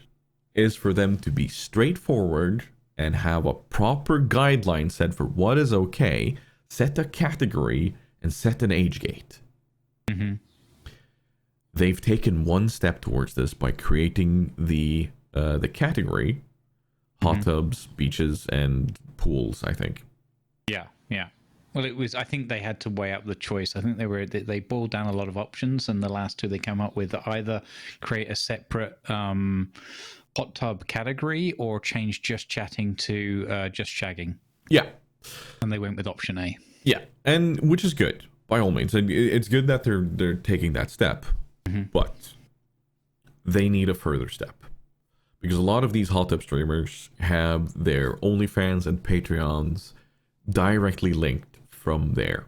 is for them to be straightforward and have a proper guideline set for what is okay, set a category, and set an age gate. They've taken one step towards this by creating the category, hot tubs, beaches, and pools, I think.
Yeah. Well, it was. I think they had to weigh up the choice. I think they boiled down a lot of options, and the last two they came up with either create a separate hot tub category or change just chatting to just shagging?
Yeah.
And they went with option A.
Yeah, and which is good by all means, and it's good that they're taking that step, but they need a further step because a lot of these hot tub streamers have their OnlyFans and Patreons directly linked from there,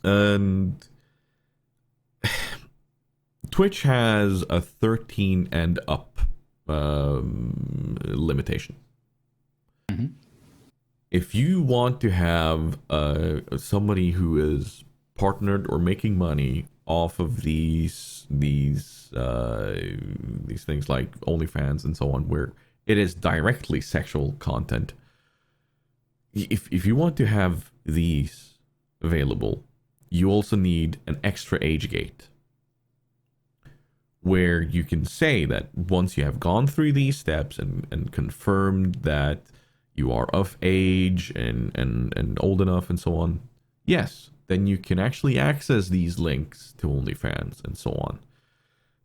and Twitch has a 13 and up limitation. If you want to have somebody who is partnered or making money off of these things like OnlyFans and so on, where it is directly sexual content, if you want to have these available, you also need an extra age gate where you can say that once you have gone through these steps and confirmed that you are of age and old enough and so on, yes, then you can actually access these links to OnlyFans and so on.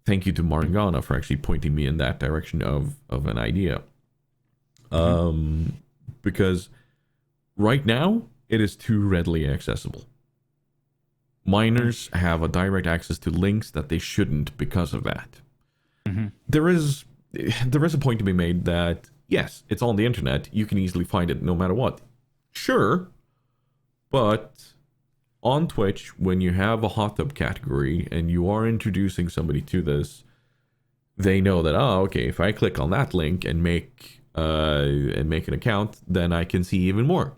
Thank you to Marangana for actually pointing me in that direction of an idea. Because right now, it is too readily accessible. Minors have a direct access to links that they shouldn't because of that. There is a point to be made that yes, it's on the internet. You can easily find it no matter what. Sure, but on Twitch, when you have a hot tub category and you are introducing somebody to this, they know that, oh, okay, if I click on that link and make an account, then I can see even more.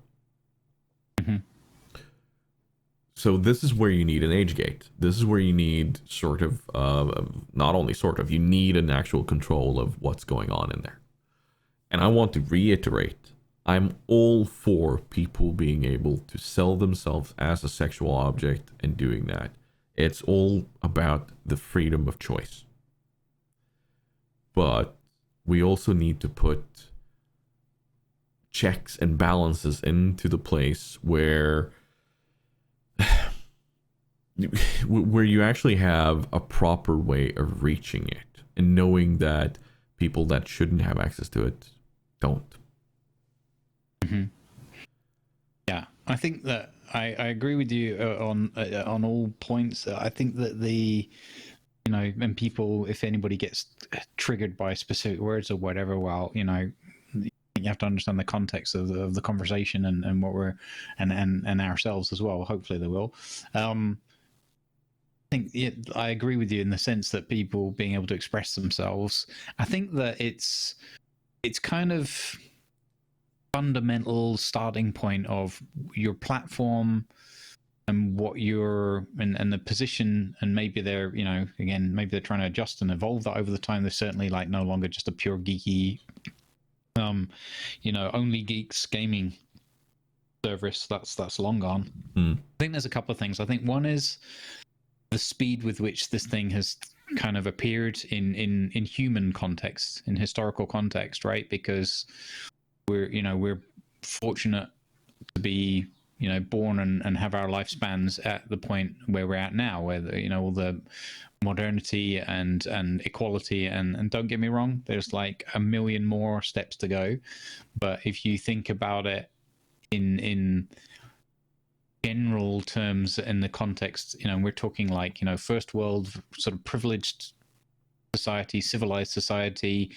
So this is where you need an age gate. This is where you need sort of, not only sort of, you need an actual control of what's going on in there. And I want to reiterate, I'm all for people being able to sell themselves as a sexual object and doing that. It's all about the freedom of choice. But we also need to put checks and balances into the place where you actually have a proper way of reaching it and knowing that people that shouldn't have access to it don't.
Yeah, I think that I agree with you on all points. I think that and people, if anybody gets triggered by specific words or whatever, well, you have to understand the context of the conversation and what we're and ourselves as well. Hopefully they will. I think I agree with you in the sense that people being able to express themselves. I think that it's kind of fundamental starting point of your platform and what you're and the position, and maybe they're again maybe they're trying to adjust and evolve that over the time. They're certainly like no longer just a pure geeky only geeks gaming service. That's long gone. I think there's a couple of things. I think one is the speed with which this thing has kind of appeared in human context, in historical context, right? Because we're fortunate to be born and have our lifespans at the point where we're at now, where all the modernity and equality and don't get me wrong, there's like a million more steps to go, but if you think about it in general terms, in the context, we're talking like first world sort of privileged society, civilized society.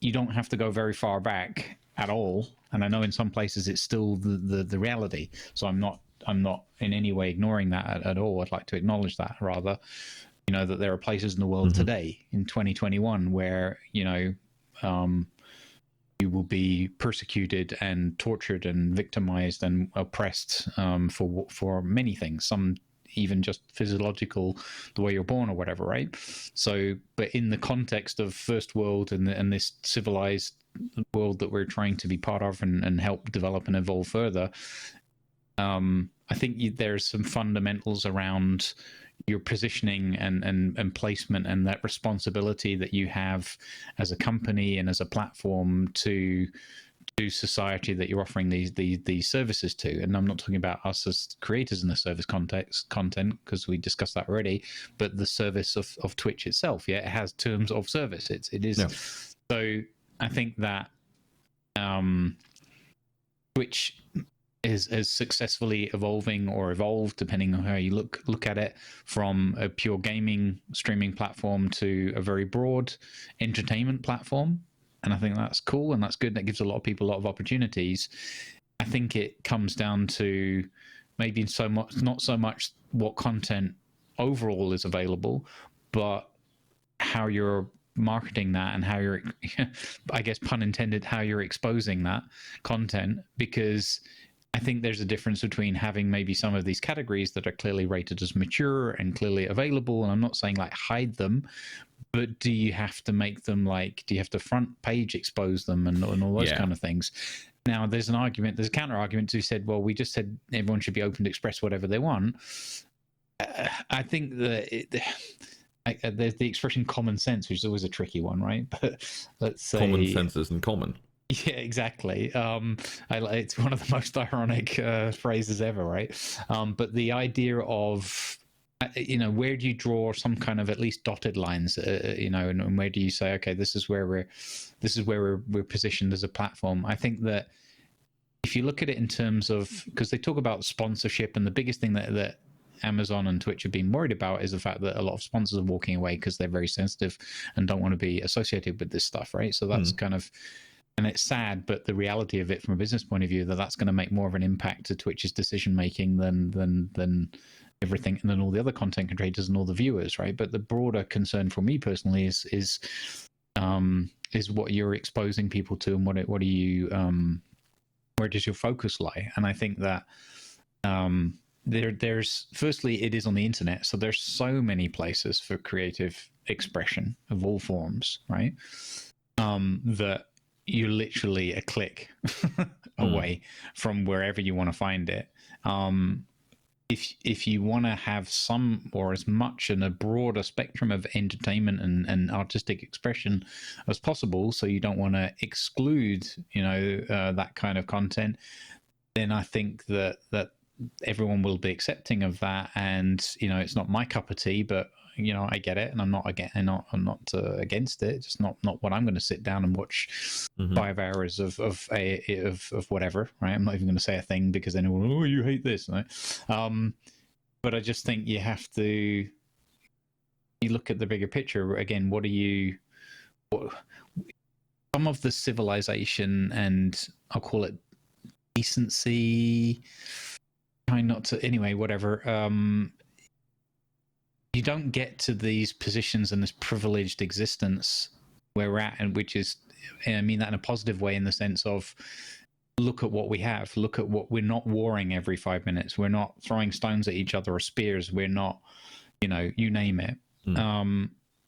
You don't have to go very far back at all, and I know in some places it's still the reality, so I'm not in any way ignoring that at all. I'd like to acknowledge that, rather, that there are places in the world today in 2021 where you will be persecuted and tortured and victimized and oppressed for many things, some even just physiological, the way you're born or whatever, right? So, but in the context of first world and this civilized world that we're trying to be part of and help develop and evolve further, I think there's some fundamentals around your positioning and placement and that responsibility that you have as a company and as a platform to society that you're offering these services to. And I'm not talking about us as creators in the service content, because we discussed that already, but the service of Twitch itself. Yeah, it has terms of service. It is So I think that Twitch is successfully evolving or evolved, depending on how you look at it, from a pure gaming streaming platform to a very broad entertainment platform. And I think that's cool and that's good. That gives a lot of people a lot of opportunities. I think it comes down to maybe not so much what content overall is available, but how you're marketing that and how you're, I guess, pun intended, how you're exposing that content. Because I think there's a difference between having maybe some of these categories that are clearly rated as mature and clearly available. And I'm not saying like hide them, but do you have to make them like, do you have to front page expose them and all those kind of things? Now, there's a counter argument who said, well, we just said everyone should be open to express whatever they want. I think that there's the expression common sense, which is always a tricky one, right? But let's say
common sense isn't common.
Yeah, exactly. It's one of the most ironic phrases ever, right? But the idea of, where do you draw some kind of at least dotted lines, and where do you say, okay, this is where we're positioned as a platform? I think that if you look at it in terms of, because they talk about sponsorship, and the biggest thing that Amazon and Twitch have been worried about is the fact that a lot of sponsors are walking away because they're very sensitive and don't want to be associated with this stuff, right? So that's kind of, and it's sad, but the reality of it from a business point of view, that's going to make more of an impact to Twitch's decision making than everything, and then all the other content creators and all the viewers, right? But the broader concern for me personally is what you're exposing people to, and what do you where does your focus lie? And I think that there's firstly, it is on the internet, so there's so many places for creative expression of all forms, right? That you're literally a click away from wherever you want to find it. If you want to have some or as much and a broader spectrum of entertainment and artistic expression as possible, so you don't want to exclude, that kind of content, then I think that everyone will be accepting of that. And it's not my cup of tea, but I get it, and I'm not against it. Just not what I'm going to sit down and watch 5 hours of whatever. Right? I'm not even going to say a thing, because then you hate this. Right? But I just think you have to. You look at the bigger picture again. Some of the civilization, and I'll call it decency. Trying not to. Anyway, whatever. You don't get to these positions and this privileged existence where we're at, and which is, and I mean that in a positive way, in the sense of, look at what we have, look at what we're not warring every 5 minutes, we're not throwing stones at each other or spears, we're not, you name it.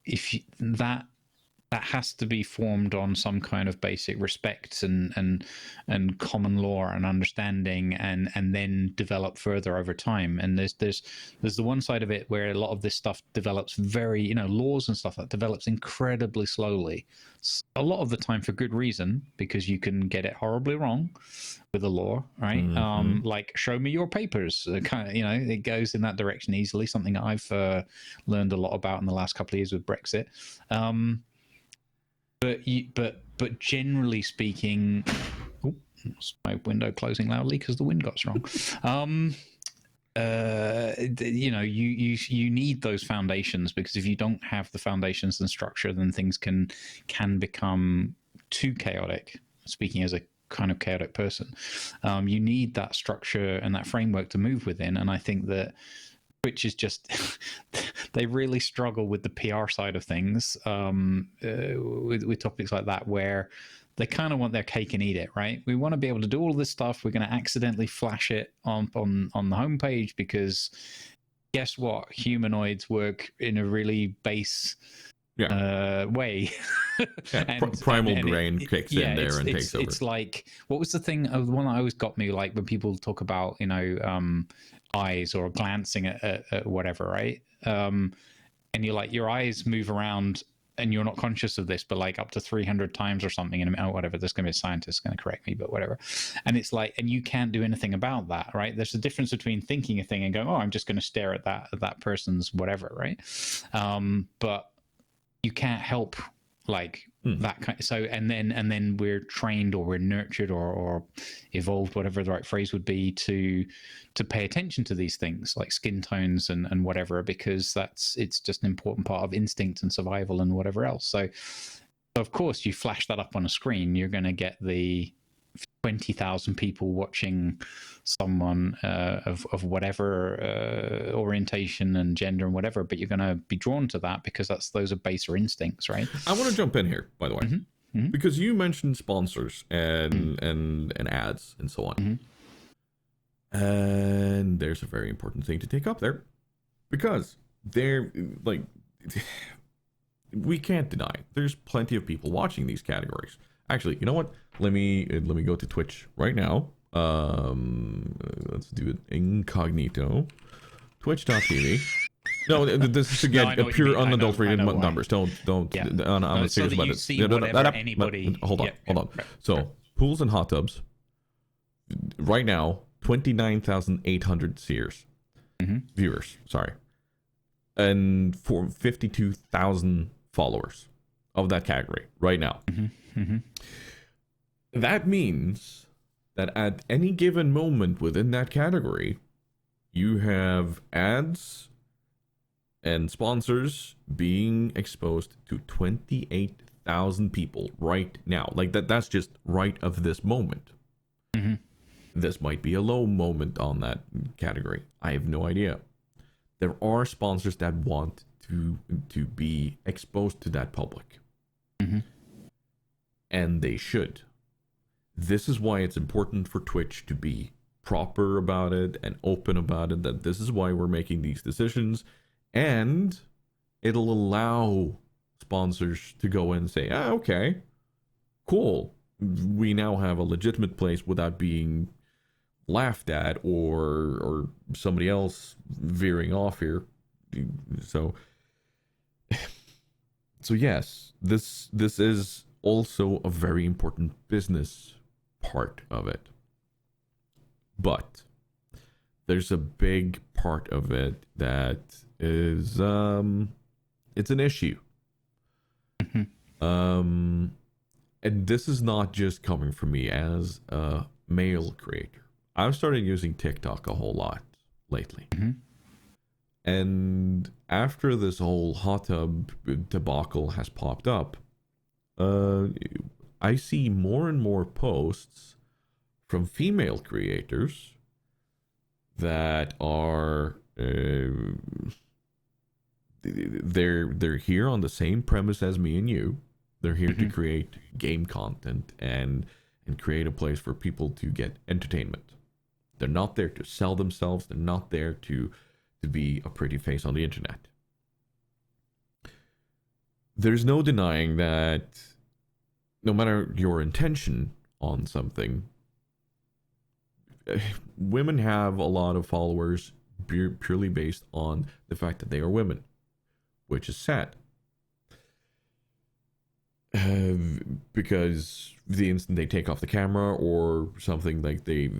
If that has to be formed on some kind of basic respect and common law and understanding, and then develop further over time. And there's the one side of it where a lot of this stuff develops very, laws and stuff that develops incredibly slowly, a lot of the time for good reason, because you can get it horribly wrong with the law, right? Like, show me your papers, kind of, it goes in that direction easily, something I've learned a lot about in the last couple of years with Brexit. But generally speaking, my window closing loudly because the wind got strong. You need those foundations, because if you don't have the foundations and structure, then things can become too chaotic. Speaking as a kind of chaotic person, you need that structure and that framework to move within. And I think that Twitch is just they really struggle with the PR side of things, with topics like that, where they kind of want their cake and eat it, right? We want to be able to do all this stuff. We're going to accidentally flash it on the homepage, because guess what? Humanoids work in a really base way.
Primal brain kicks in there and takes over.
It's like, what was the thing? The one that always got me, like when people talk about, eyes or glancing at whatever, right? And you're like, your eyes move around and you're not conscious of this, but like up to 300 times or something, and whatever, there's going to be a scientist going to correct me, but whatever. And it's like, and you can't do anything about that, right? There's a difference between thinking a thing and going, oh, I'm just going to stare at that person's whatever, right? But you can't help like That kind. So and then we're trained or we're nurtured or evolved, whatever the right phrase would be, to pay attention to these things like skin tones and whatever, because it's just an important part of instinct and survival and whatever else. So of course you flash that up on a screen, you're going to get the 20,000 people watching someone of whatever orientation and gender and whatever, but you're going to be drawn to that because those are baser instincts, right?
I want to jump in here, by the way, because you mentioned sponsors and ads and so on, and there's a very important thing to take up there, because they're like, we can't deny there's plenty of people watching these categories. Actually, you know what? Let me go to Twitch right now. Let's do it incognito. Twitch.tv. No, this is to get pure unadulterated numbers. Don't. Yeah. I'm not serious about it.
Anybody.
Hold on. So pools and hot tubs. Right now, 29,800 seers, viewers. Sorry, and for 52,000 followers of that category right now. That means that at any given moment within that category, you have ads and sponsors being exposed to 28,000 people right now. Like that's just right of this moment. This might be a low moment on that category. I have no idea. There are sponsors that want to be exposed to that public. And they should. This is why it's important for Twitch to be proper about it and open about it, that this is why we're making these decisions, and it'll allow sponsors to go in and say, okay, cool, we now have a legitimate place without being laughed at or somebody else veering off here. So yes, this is also a very important business part of it. But there's a big part of it that is it's an issue. And this is not just coming from me as a male creator. I've started using TikTok a whole lot lately. And after this whole hot tub debacle has popped up, I see more and more posts from female creators that are they're here on the same premise as me and you. They're here to create game content and create a place for people to get entertainment. They're not there to sell themselves. They're not there to be a pretty face on the internet. There's no denying that no matter your intention on something, women have a lot of followers purely based on the fact that they are women, which is sad. Because the instant they take off the camera or something, like they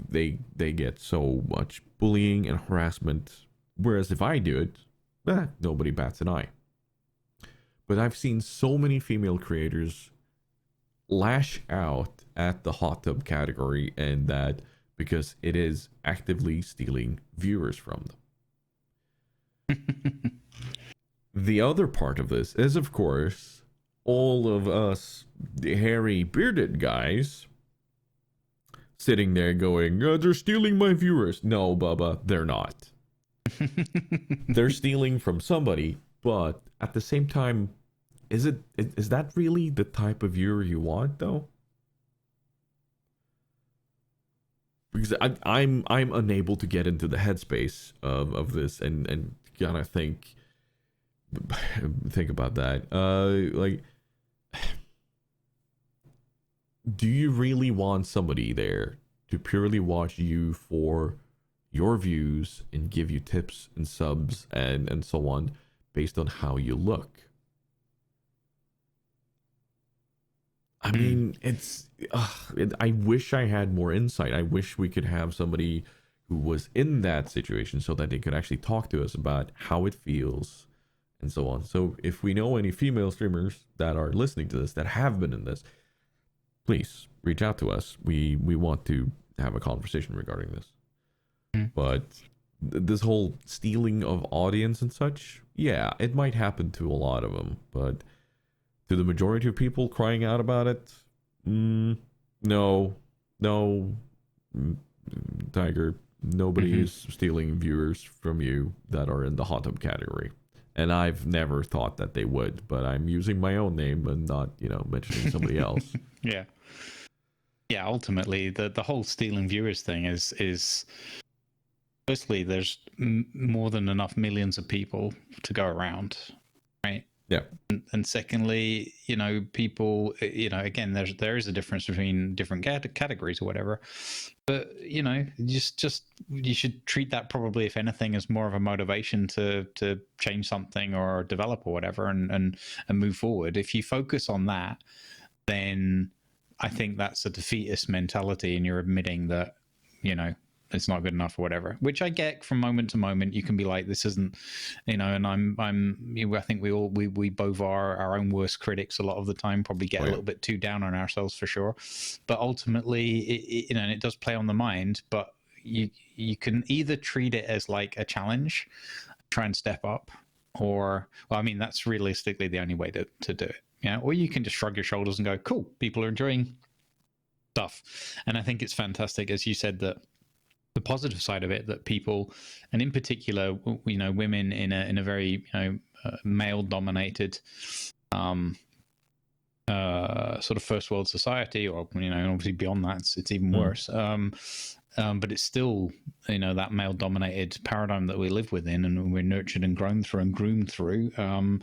get so much bullying and harassment, whereas if I do it, nobody bats an eye. But I've seen so many female creators lash out at the hot tub category, and that because it is actively stealing viewers from them. The other part of this is, of course, all of us hairy bearded guys sitting there going, they're stealing my viewers. No, Bubba, they're not. They're stealing from somebody, but at the same time, is that really the type of viewer you want, though? Because I'm unable to get into the headspace of this and kind of think about that. Like, do you really want somebody there to purely watch you for your views and give you tips and subs and so on based on how you look? I mean, I wish I had more insight. I wish we could have somebody who was in that situation so that they could actually talk to us about how it feels and so on. So if we know any female streamers that are listening to this that have been in this, please reach out to us. We want to have a conversation regarding this. But this whole stealing of audience and such, yeah, it might happen to a lot of them, but to the majority of people crying out about it, no, Tiger, nobody is stealing viewers from you that are in the hot tub category. And I've never thought that they would, but I'm using my own name and not, mentioning somebody else.
Yeah. Ultimately, the whole stealing viewers thing is firstly, there's more than enough millions of people to go around, right?
Yeah.
And secondly, people, again, there is a difference between different categories or whatever, but just you should treat that probably, if anything, as more of a motivation to change something or develop or whatever, and move forward. If you focus on that, then I think that's a defeatist mentality, and you're admitting that, it's not good enough or whatever, which I get from moment to moment. You can be like, this isn't, and I think we both are our own worst critics a lot of the time, probably get a little bit too down on ourselves for sure. But ultimately, and it does play on the mind, but you can either treat it as like a challenge, try and step up, or, that's realistically the only way to do it. Or you can just shrug your shoulders and go, cool, people are enjoying stuff. And I think it's fantastic, as you said, that the positive side of it, that people, and in particular, women in a very male dominated sort of first world society, or obviously beyond that, it's even worse. But it's still, that male dominated paradigm that we live within, and we're nurtured and grown through and groomed through, and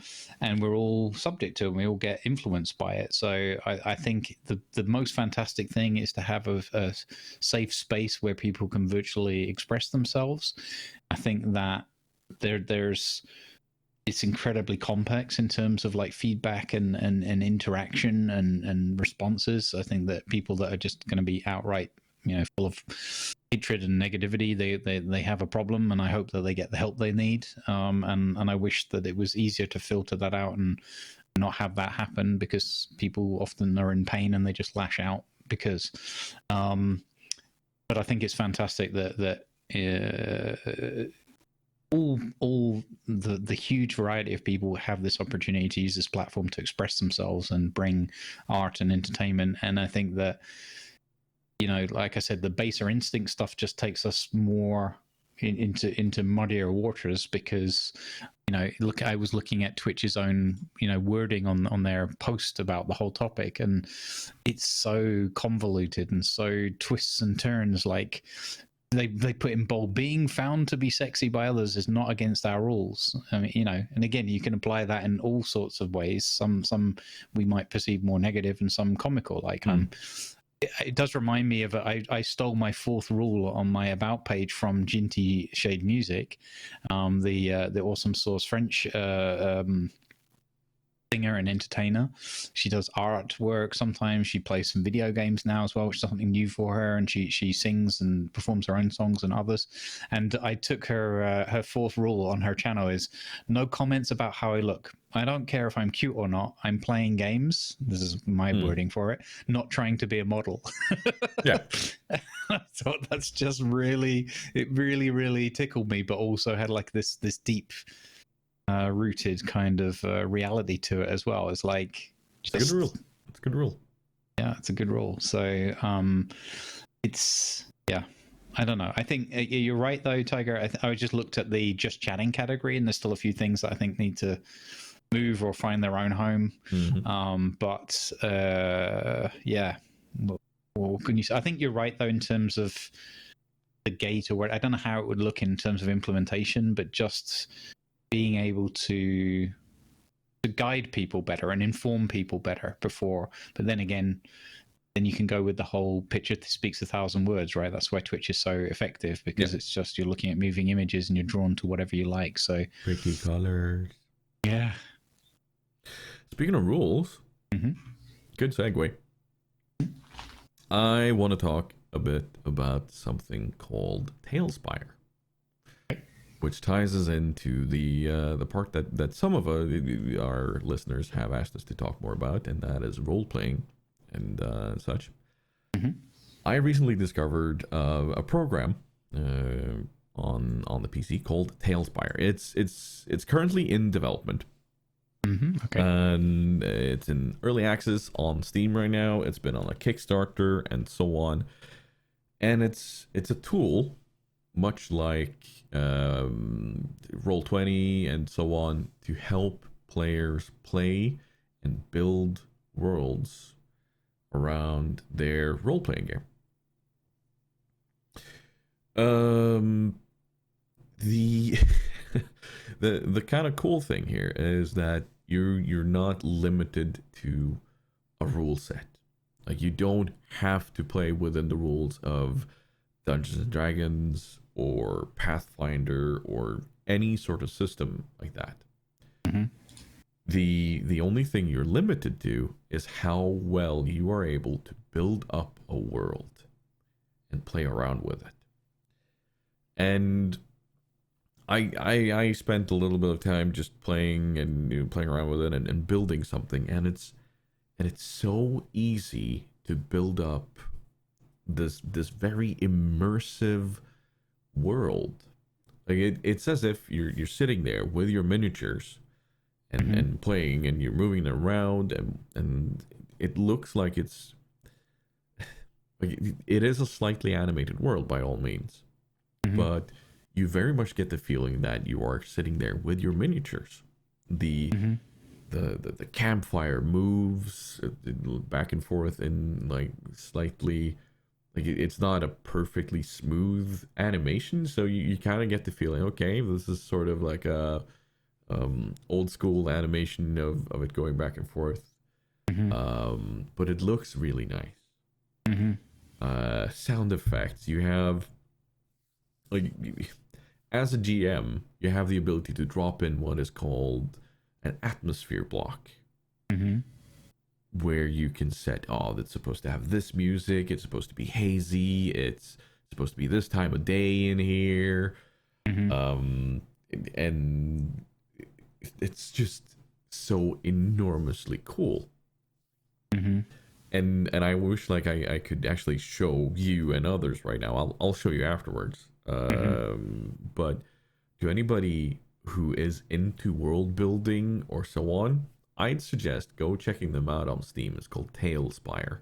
we're all subject to it, and we all get influenced by it. So I think the most fantastic thing is to have a safe space where people can virtually express themselves. I think that it's incredibly complex in terms of like feedback and interaction and responses. I think that people that are just going to be outright full of hatred and negativity, they have a problem, and I hope that they get the help they need. And I wish that it was easier to filter that out and not have that happen, because people often are in pain and they just lash out because. But I think it's fantastic that all the huge variety of people have this opportunity to use this platform to express themselves and bring art and entertainment. And I think that, like I said, the baser instinct stuff just takes us more into muddier waters, because look, I was looking at Twitch's own wording on their post about the whole topic, and it's so convoluted and so twists and turns. Like they put in bold, being found to be sexy by others is not against our rules. And again, you can apply that in all sorts of ways. Some we might perceive more negative, and some comical. Like it does remind me of I stole my fourth rule on my about page from Ginty Shade Music, the awesome source French singer and entertainer. She does artwork sometimes. She plays some video games now as well, which is something new for her, and she sings and performs her own songs and others. And I took her fourth rule on her channel is no comments about how I look. I don't care if I'm cute or not. I'm playing games. This is my wording for it. Not trying to be a model.
Yeah.
I thought that's just really tickled me, but also had like this deep rooted kind of reality to it as well. It's like
it's a good rule. It's a good rule.
Yeah, it's a good rule. So I don't know. I think you're right though, Tiger. I just looked at the just chatting category, and there's still a few things that I think need to move or find their own home. But what can you say? I think you're right though in terms of the gate, or what, I don't know how it would look in terms of implementation, but just being able to guide people better and inform people better before. But then again, then you can go with the whole picture speaks 1,000 words, right? That's why Twitch is so effective, because it's just you're looking at moving images and you're drawn to whatever you like. So
pretty colors.
Yeah.
Speaking of rules, good segue. I want to talk a bit about something called TaleSpire. which ties us into the part that some of our listeners have asked us to talk more about, and that is role playing and such.
Mm-hmm.
I recently discovered a program on the PC called TaleSpire. It's currently in development.
Mm-hmm. Okay.
And it's in early access on Steam right now. It's been on a Kickstarter and so on. And it's a tool, much like Roll20 and so on, to help players play and build worlds around their role-playing game. The the kind of cool thing here is that you're not limited to a rule set. Like, you don't have to play within the rules of Dungeons and Dragons or Pathfinder or any sort of system like that.
Mm-hmm.
The only thing you're limited to is how well you are able to build up a world and play around with it. And I spent a little bit of time just playing and playing around with it and building something, and it's so easy to build up this very immersive world. Like, it's as if you're sitting there with your miniatures and playing, and you're moving around, and it looks like it's like it is a slightly animated world by all means, but you very much get the feeling that you are sitting there with your miniatures. The campfire moves back and forth in like slightly, like it's not a perfectly smooth animation, so you kind of get the feeling, okay, this is sort of like a old school animation of it going back and forth. But it looks really nice. Sound effects, you have, like, as a GM, you have the ability to drop in what is called an atmosphere block, where you can set, oh, it's supposed to have this music, it's supposed to be hazy, it's supposed to be this time of day in here. And it's just so enormously cool. And I wish, like, I could actually show you and others right now. I'll show you afterwards. But to anybody who is into world building or so on, I'd suggest go checking them out on Steam. It's called TaleSpire.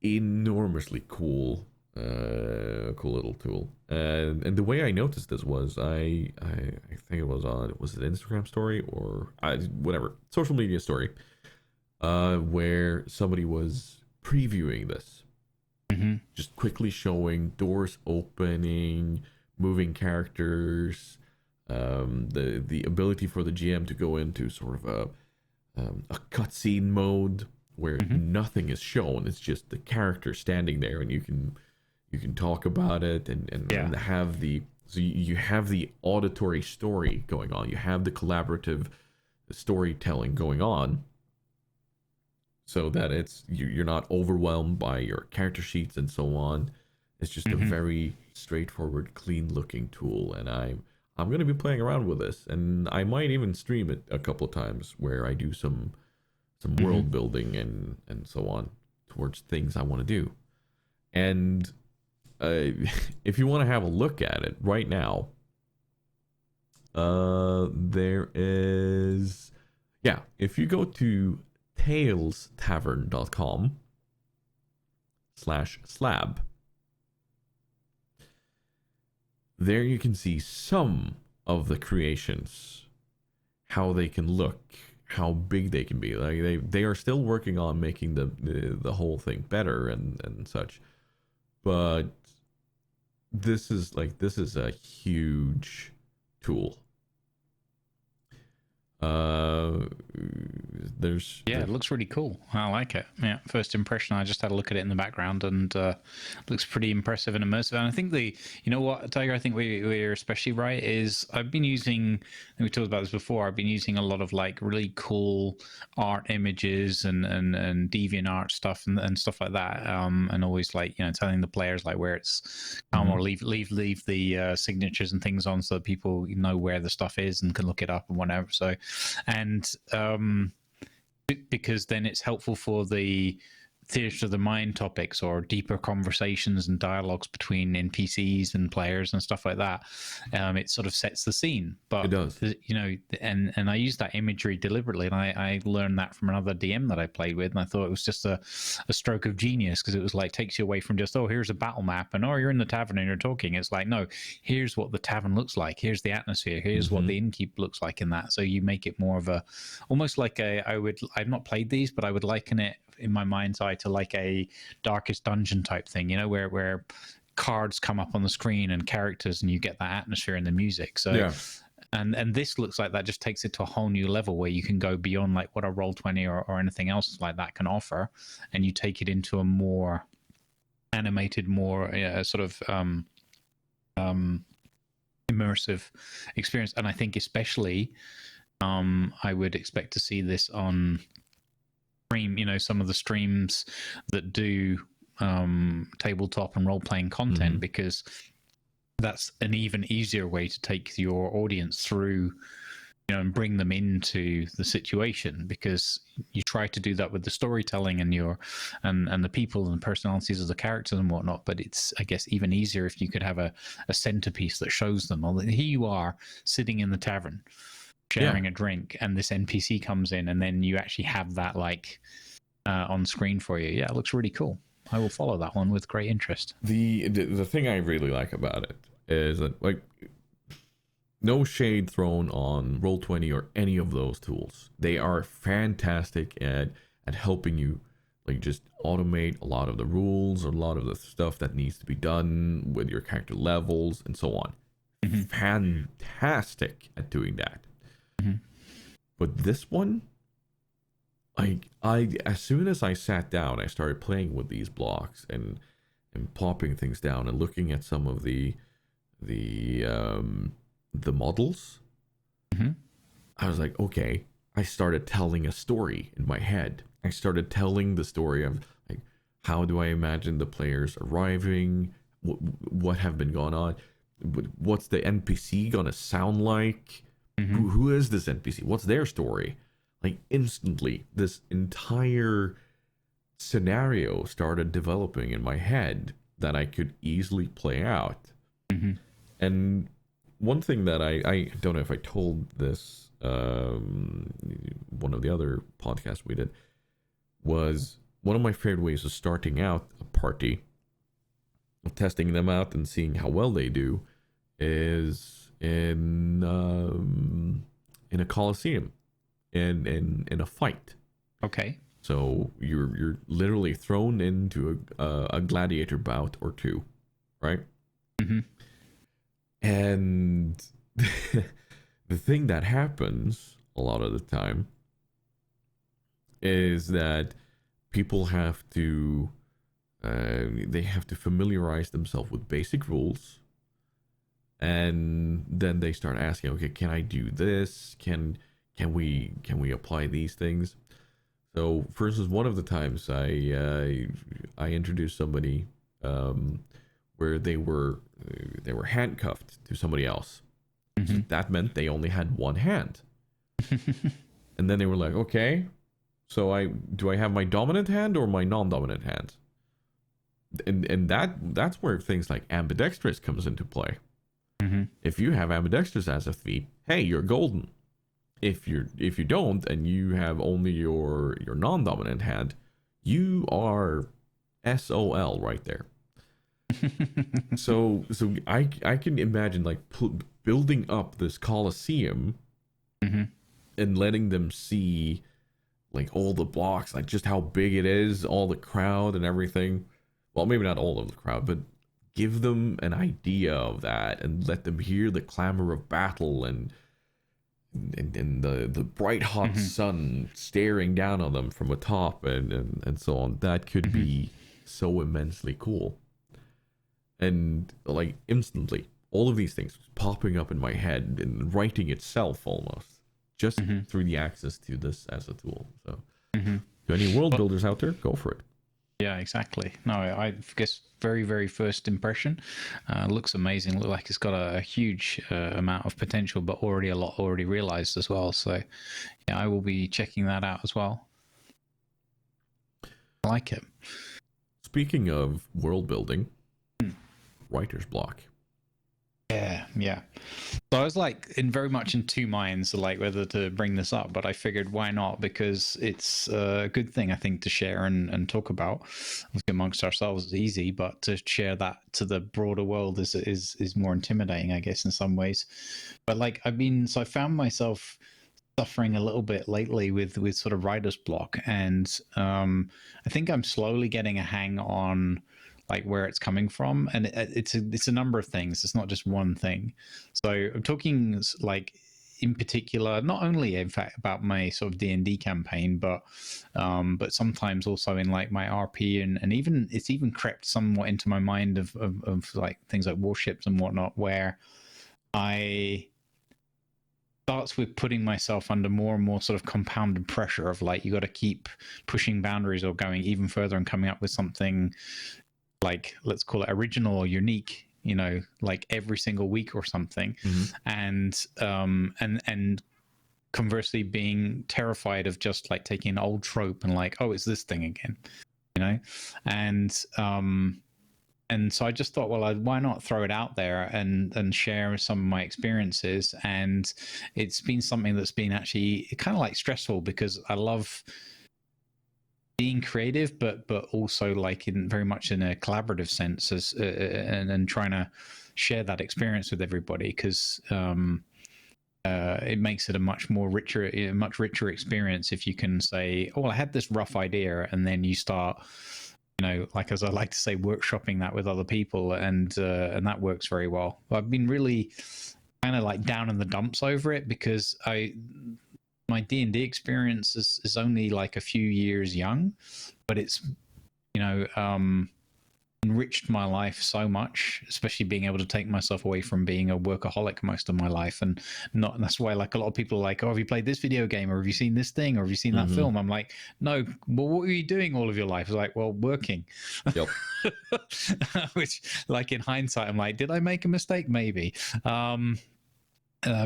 Enormously cool, cool little tool. And the way I noticed this was I think it was on, was it Instagram story or whatever, social media story, where somebody was previewing this. Just quickly showing doors opening, moving characters, the ability for the GM to go into sort of a cutscene mode where nothing is shown. It's just the character standing there, and you can talk about it and have the, so you have the auditory story going on. You have the collaborative storytelling going on, so that it's you're not overwhelmed by your character sheets and so on. It's just a very straightforward, clean looking tool, and I'm going to be playing around with this, and I might even stream it a couple of times where I do some world building and so on towards things I want to do. And if you want to have a look at it right now, there is, if you go to talestavern.com/slab, there you can see some of the creations, how they can look, how big they can be. Like they are still working on making the whole thing better and such, but this is a huge tool. There's
Yeah, it looks really cool. I like it. Yeah, first impression, I just had a look at it in the background, and looks pretty impressive and immersive. And I think you know what, Tiger, I think we're especially right. Is I've been using, and we talked about this before. I've been using a lot of like really cool art images and deviant art stuff and stuff like that. And always like telling the players like where it's come or leave the signatures and things on so that people know where the stuff is and can look it up and whatever. So, and because then it's helpful for the theater of the mind topics or deeper conversations and dialogues between NPCs and players and stuff like that. It sort of sets the scene. But
it does.
And I use that imagery deliberately, and I learned that from another DM that I played with, and I thought it was just a stroke of genius, because it was like takes you away from just, oh, here's a battle map and you're in the tavern and you're talking. It's like, no, here's what the tavern looks like, here's the atmosphere, here's what the innkeep looks like in that. So you make it more of a, almost like I've not played these, but I would liken it in my mind's eye to like a Darkest Dungeon type thing, where cards come up on the screen and characters, and you get that atmosphere and the music. So
Yeah.
and this looks like that just takes it to a whole new level where you can go beyond like what a Roll20 or anything else like that can offer, and you take it into a more animated, more sort of immersive experience. And I think especially I would expect to see this on stream, some of the streams that do tabletop and role-playing content, because that's an even easier way to take your audience through, and bring them into the situation, because you try to do that with the storytelling and and the people and the personalities of the characters and whatnot. But it's, I guess, even easier if you could have a centerpiece that shows them, well, here you are sitting in the tavern sharing a drink, and this NPC comes in, and then you actually have that like on screen for you. Yeah, it looks really cool. I will follow that one with great interest.
The thing I really like about it is that, like, no shade thrown on Roll20 or any of those tools. They are fantastic at helping you, like, just automate a lot of the rules, or a lot of the stuff that needs to be done with your character levels and so on. Fantastic at doing that. But this one, I as soon as I sat down, I started playing with these blocks and plopping things down and looking at some of the models. I was like, okay. I started telling a story in my head. I started telling the story of, like, how do I imagine the players arriving? What have been going on? What's the NPC gonna sound like? Who is this NPC? What's their story? Like, instantly, this entire scenario started developing in my head that I could easily play out. And one thing that I don't know if I told this, one of the other podcasts we did, was one of my favorite ways of starting out a party, of testing them out and seeing how well they do, is in a coliseum, in a fight.
Okay.
So you're literally thrown into a gladiator bout or two, right? And the thing that happens a lot of the time is that people have to they have to familiarize themselves with basic rules, and then they start asking, okay, can I do this? Can we apply these things? So, for instance, one of the times I introduced somebody where they were handcuffed to somebody else. So that meant they only had one hand. And then they were like, okay, so do I have my dominant hand or my non-dominant hand? And that's where things like ambidextrous comes into play. If you have ambidextrous as a feat, hey, you're golden. If you don't, and you have only your non-dominant hand, you are SOL right there. So I can imagine, like, building up this coliseum and letting them see, like, all the blocks, like, just how big it is, all the crowd and everything. Well, maybe not all of the crowd, but give them an idea of that and let them hear the clamor of battle. And and the bright hot sun staring down on them from atop and so on. That could be so immensely cool. And like instantly, all of these things popping up in my head and writing itself almost just through the access to this as a tool. So, to any world builders out there, go for it.
Yeah, exactly. No, I guess very, very first impression looks amazing. Look like it's got a huge amount of potential, but already a lot already realized as well. So, yeah, I will be checking that out as well. I like it.
Speaking of world building, writer's block.
Yeah. So I was like very much in two minds, like whether to bring this up, but I figured why not? Because it's a good thing, I think, to share and talk about. Amongst ourselves is easy, but to share that to the broader world is more intimidating, I guess, in some ways. But like, so I found myself suffering a little bit lately with sort of writer's block, and I think I'm slowly getting a hang on like where it's coming from, and it's a number of things. It's not just one thing. So I'm talking like in particular, not only in fact about my sort of D&D campaign, but sometimes also in like my RP and even it's even crept somewhat into my mind of like things like warships and whatnot, where I starts with putting myself under more and more sort of compounded pressure of like you got to keep pushing boundaries or going even further and coming up with something like, let's call it original or unique, like every single week or something. And conversely being terrified of just like taking an old trope and like, oh, it's this thing again, and so I just thought, well, why not throw it out there and share some of my experiences. And it's been something that's been actually kind of like stressful because I love being creative, but also like in very much in a collaborative sense as and trying to share that experience with everybody, because it makes it a much richer experience if you can say, oh, well, I had this rough idea, and then you start, like as I like to say, workshopping that with other people, and that works very well. I've been really kind of like down in the dumps over it because my D&D experience is only like a few years young, but it's, enriched my life so much, especially being able to take myself away from being a workaholic most of my life. And that's why like a lot of people are like, oh, have you played this video game, or have you seen this thing, or have you seen that film? I'm like, no, well, what were you doing all of your life? It's like, well, working.
Yep.
Which like in hindsight, I'm like, did I make a mistake? Maybe.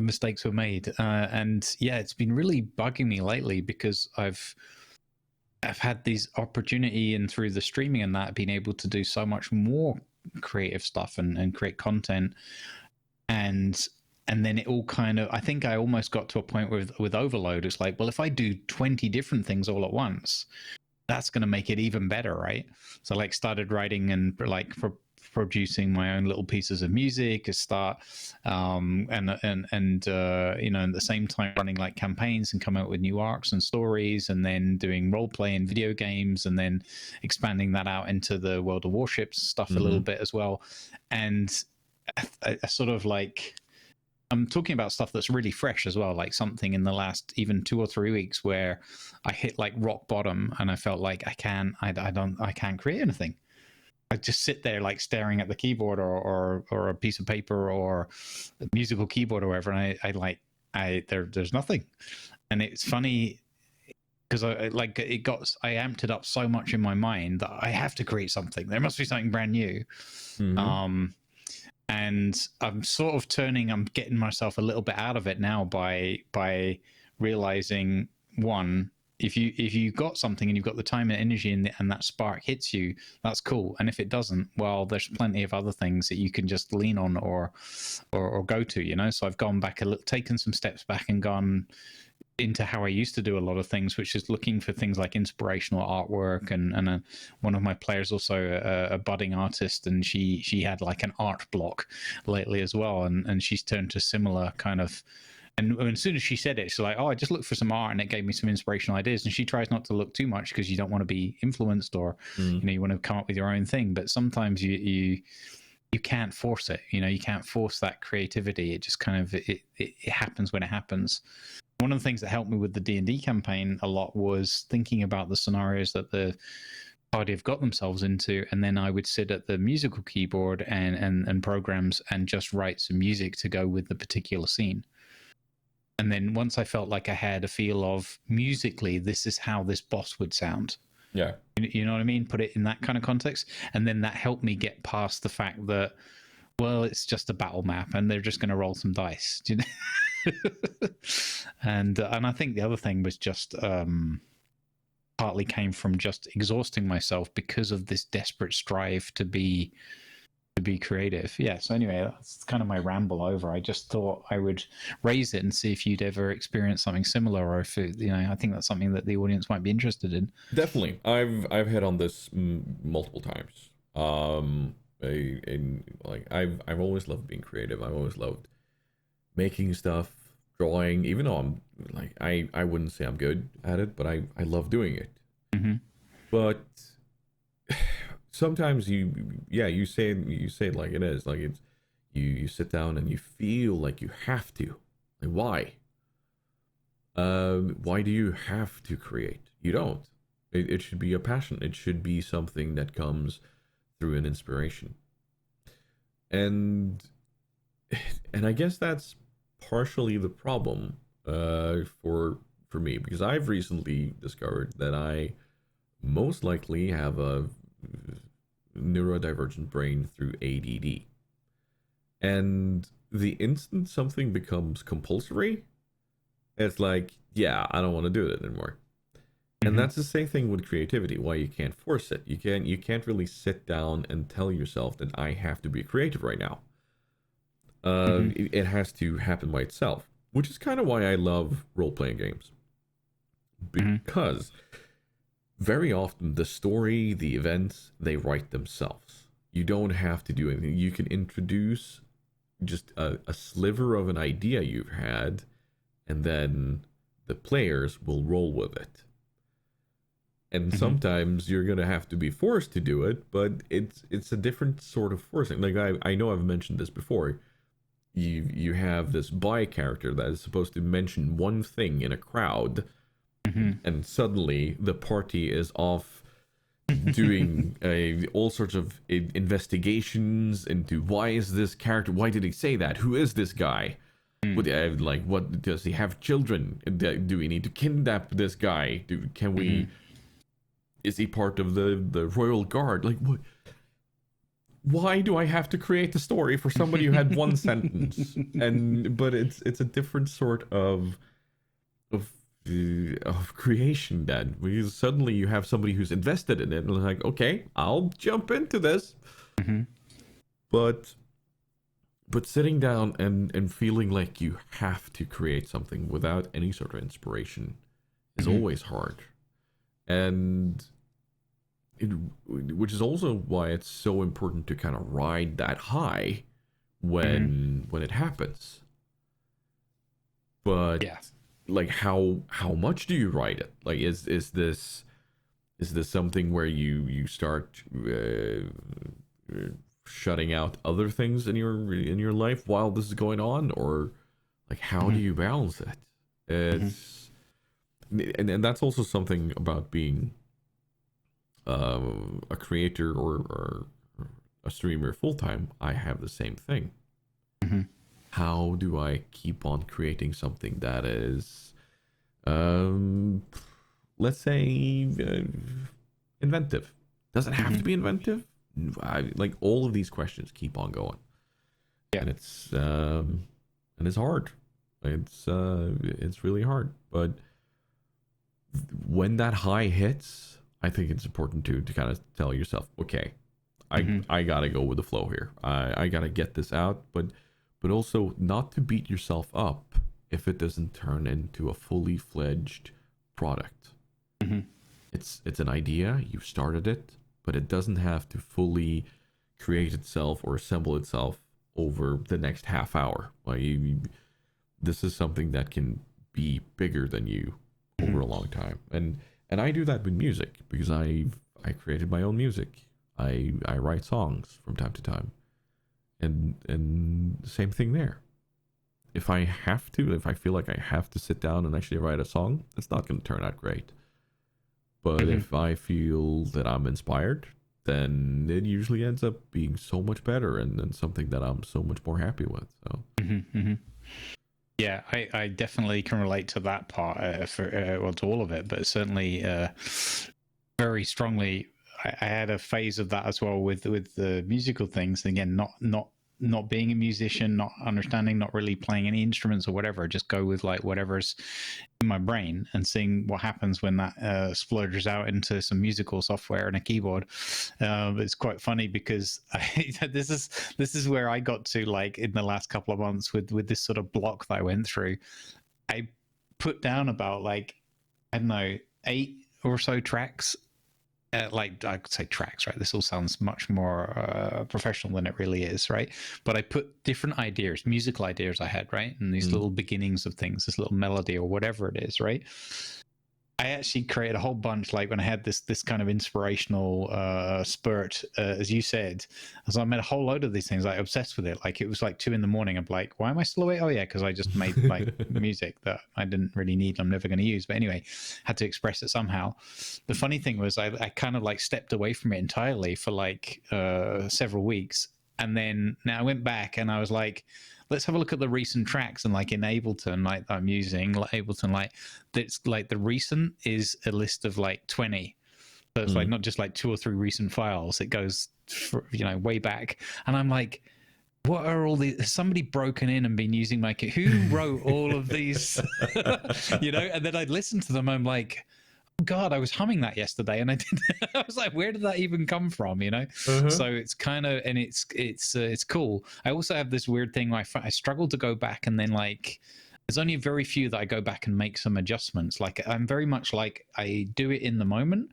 Mistakes were made, and yeah, it's been really bugging me lately because I've had these opportunity, and through the streaming and that, being able to do so much more creative stuff and create content, and then it all kind of, I think I almost got to a point with overload. It's like, well, if I do 20 different things all at once, that's going to make it even better, right? So like started writing and like producing my own little pieces of music, at the same time running like campaigns and come out with new arcs and stories, and then doing role play and video games, and then expanding that out into the World of Warships stuff a little bit as well. And I sort of like, I'm talking about stuff that's really fresh as well, like something in the last even 2 or 3 weeks where I hit like rock bottom and I felt like I can't create anything. I just sit there like staring at the keyboard or a piece of paper or a musical keyboard or whatever, and there's nothing. And it's funny because I amped it up so much in my mind that I have to create something. There must be something brand new. And I'm sort of I'm getting myself a little bit out of it now by realizing, one, if you got something and you've got the time and energy and that spark hits you, that's cool. And if it doesn't, well, there's plenty of other things that you can just lean on or go to, So I've gone back taken some steps back and gone into how I used to do a lot of things, which is looking for things like inspirational artwork. And one of my players also a budding artist, and she had like an art block lately as well, and she's turned to similar kind of. And as soon as she said it, she's like, oh, I just looked for some art and it gave me some inspirational ideas. And she tries not to look too much because you don't want to be influenced or, you want to come up with your own thing. But sometimes you you can't force it. You know, you can't force that creativity. It just kind of it happens when it happens. One of the things that helped me with the D&D campaign a lot was thinking about the scenarios that the party have got themselves into, and then I would sit at the musical keyboard and programs and just write some music to go with the particular scene. And then once I felt like I had a feel of musically, this is how this boss would sound.
Yeah.
You know what I mean? Put it in that kind of context. And then that helped me get past the fact that, well, it's just a battle map and they're just going to roll some dice. Do you know? And I think the other thing was just partly came from just exhausting myself because of this desperate strive to be creative. Yeah. So anyway, that's kind of my ramble over. I just thought I would raise it and see if you'd ever experienced something similar, or if it, you know, I think that's something that the audience might be interested in.
Definitely, I've hit on this multiple times. Like I've always loved being creative. I've always loved making stuff, drawing. Even though I'm like I wouldn't say I'm good at it, but I love doing it.
Mm-hmm.
But sometimes you say it like it is. Like it's you sit down and you feel like you have to. Like why? Why do you have to create? You don't. It should be a passion. It should be something that comes through an inspiration. And I guess that's partially the problem for me, because I've recently discovered that I most likely have a neurodivergent brain through ADD. And the instant something becomes compulsory, it's like, yeah, I don't want to do it anymore. And that's the same thing with creativity. Why you can't force it. You can't really sit down and tell yourself that I have to be creative right now. It has to happen by itself, which is kind of why I love role-playing games. Because very often the story, the events, they write themselves. You don't have to do anything. You can introduce just a sliver of an idea you've had, and then the players will roll with it. And sometimes you're gonna have to be forced to do it, but it's a different sort of forcing. Like I know I've mentioned this before. You have this bi character that is supposed to mention one thing in a crowd, and suddenly the party is off doing all sorts of investigations into why is this character, why did he say that, who is this guy, what does he have children, do we need to kidnap this guy, can we is he part of the royal guard, like what? Why do I have to create the story for somebody who had one sentence? But it's a different sort of creation then, because suddenly you have somebody who's invested in it and like, okay, I'll jump into this. But sitting down and feeling like you have to create something without any sort of inspiration is always hard. And which is also why it's so important to kind of ride that high when it happens. But like how much do you ride it? Like is this something where you start shutting out other things in your life while this is going on, or like how do you balance it? It's and that's also something about being a creator or a streamer full-time. I have the same thing. How do I keep on creating something that is let's say inventive? Does it have to be inventive? Like all of these questions keep on going, and it's hard. It's really hard. But when that high hits, I think it's important to kind of tell yourself, okay, I gotta go with the flow here. I gotta get this out, but also not to beat yourself up if it doesn't turn into a fully fledged product. It's an idea, you've started it, but it doesn't have to fully create itself or assemble itself over the next half hour. Like this is something that can be bigger than you over a long time. And I do that with music because I created my own music. I write songs from time to time. and same thing there. If I feel like I have to sit down and actually write a song, it's not going to turn out great. But if I feel that I'm inspired, then it usually ends up being so much better and something that I'm so much more happy with. So.
Yeah, I definitely can relate to that part well, to all of it, but certainly very strongly. I had a phase of that as well with the musical things. Again, not being a musician, not understanding, not really playing any instruments or whatever. Just go with like whatever's in my brain and seeing what happens when that splurges out into some musical software and a keyboard. It's quite funny because this is where I got to, like, in the last couple of months with this sort of block that I went through. I put down about, like, I don't know, 8 or so tracks. Like, I could say tracks, right? This all sounds much more professional than it really is, right? But I put different ideas, musical ideas I had, right? And these little beginnings of things, this little melody or whatever it is, right? I actually created a whole bunch, like when I had this kind of inspirational spurt, as you said. So I made a whole load of these things, like obsessed with it. Like, it was like 2 a.m. I'm like, why am I still awake? Oh yeah, because I just made like music that I didn't really need, I'm never going to use. But anyway, had to express it somehow. The funny thing was I kind of like stepped away from it entirely for like several weeks. And then now I went back and I was like, let's have a look at the recent tracks. And like in Ableton, like I'm using like Ableton, like that's like the recent is a list of like 20. So it's like not just like 2 or 3 recent files. It goes for, way back. And I'm like, what are all these? Has somebody broken in and been using my kit? Who wrote all of these? And then I'd listen to them. I'm like, God, I was humming that yesterday, and I didn't. I was like, where did that even come from? So it's kind of, and it's cool. I also have this weird thing where I struggle to go back, and then like, there's only very few that I go back and make some adjustments. Like, I'm very much like I do it in the moment,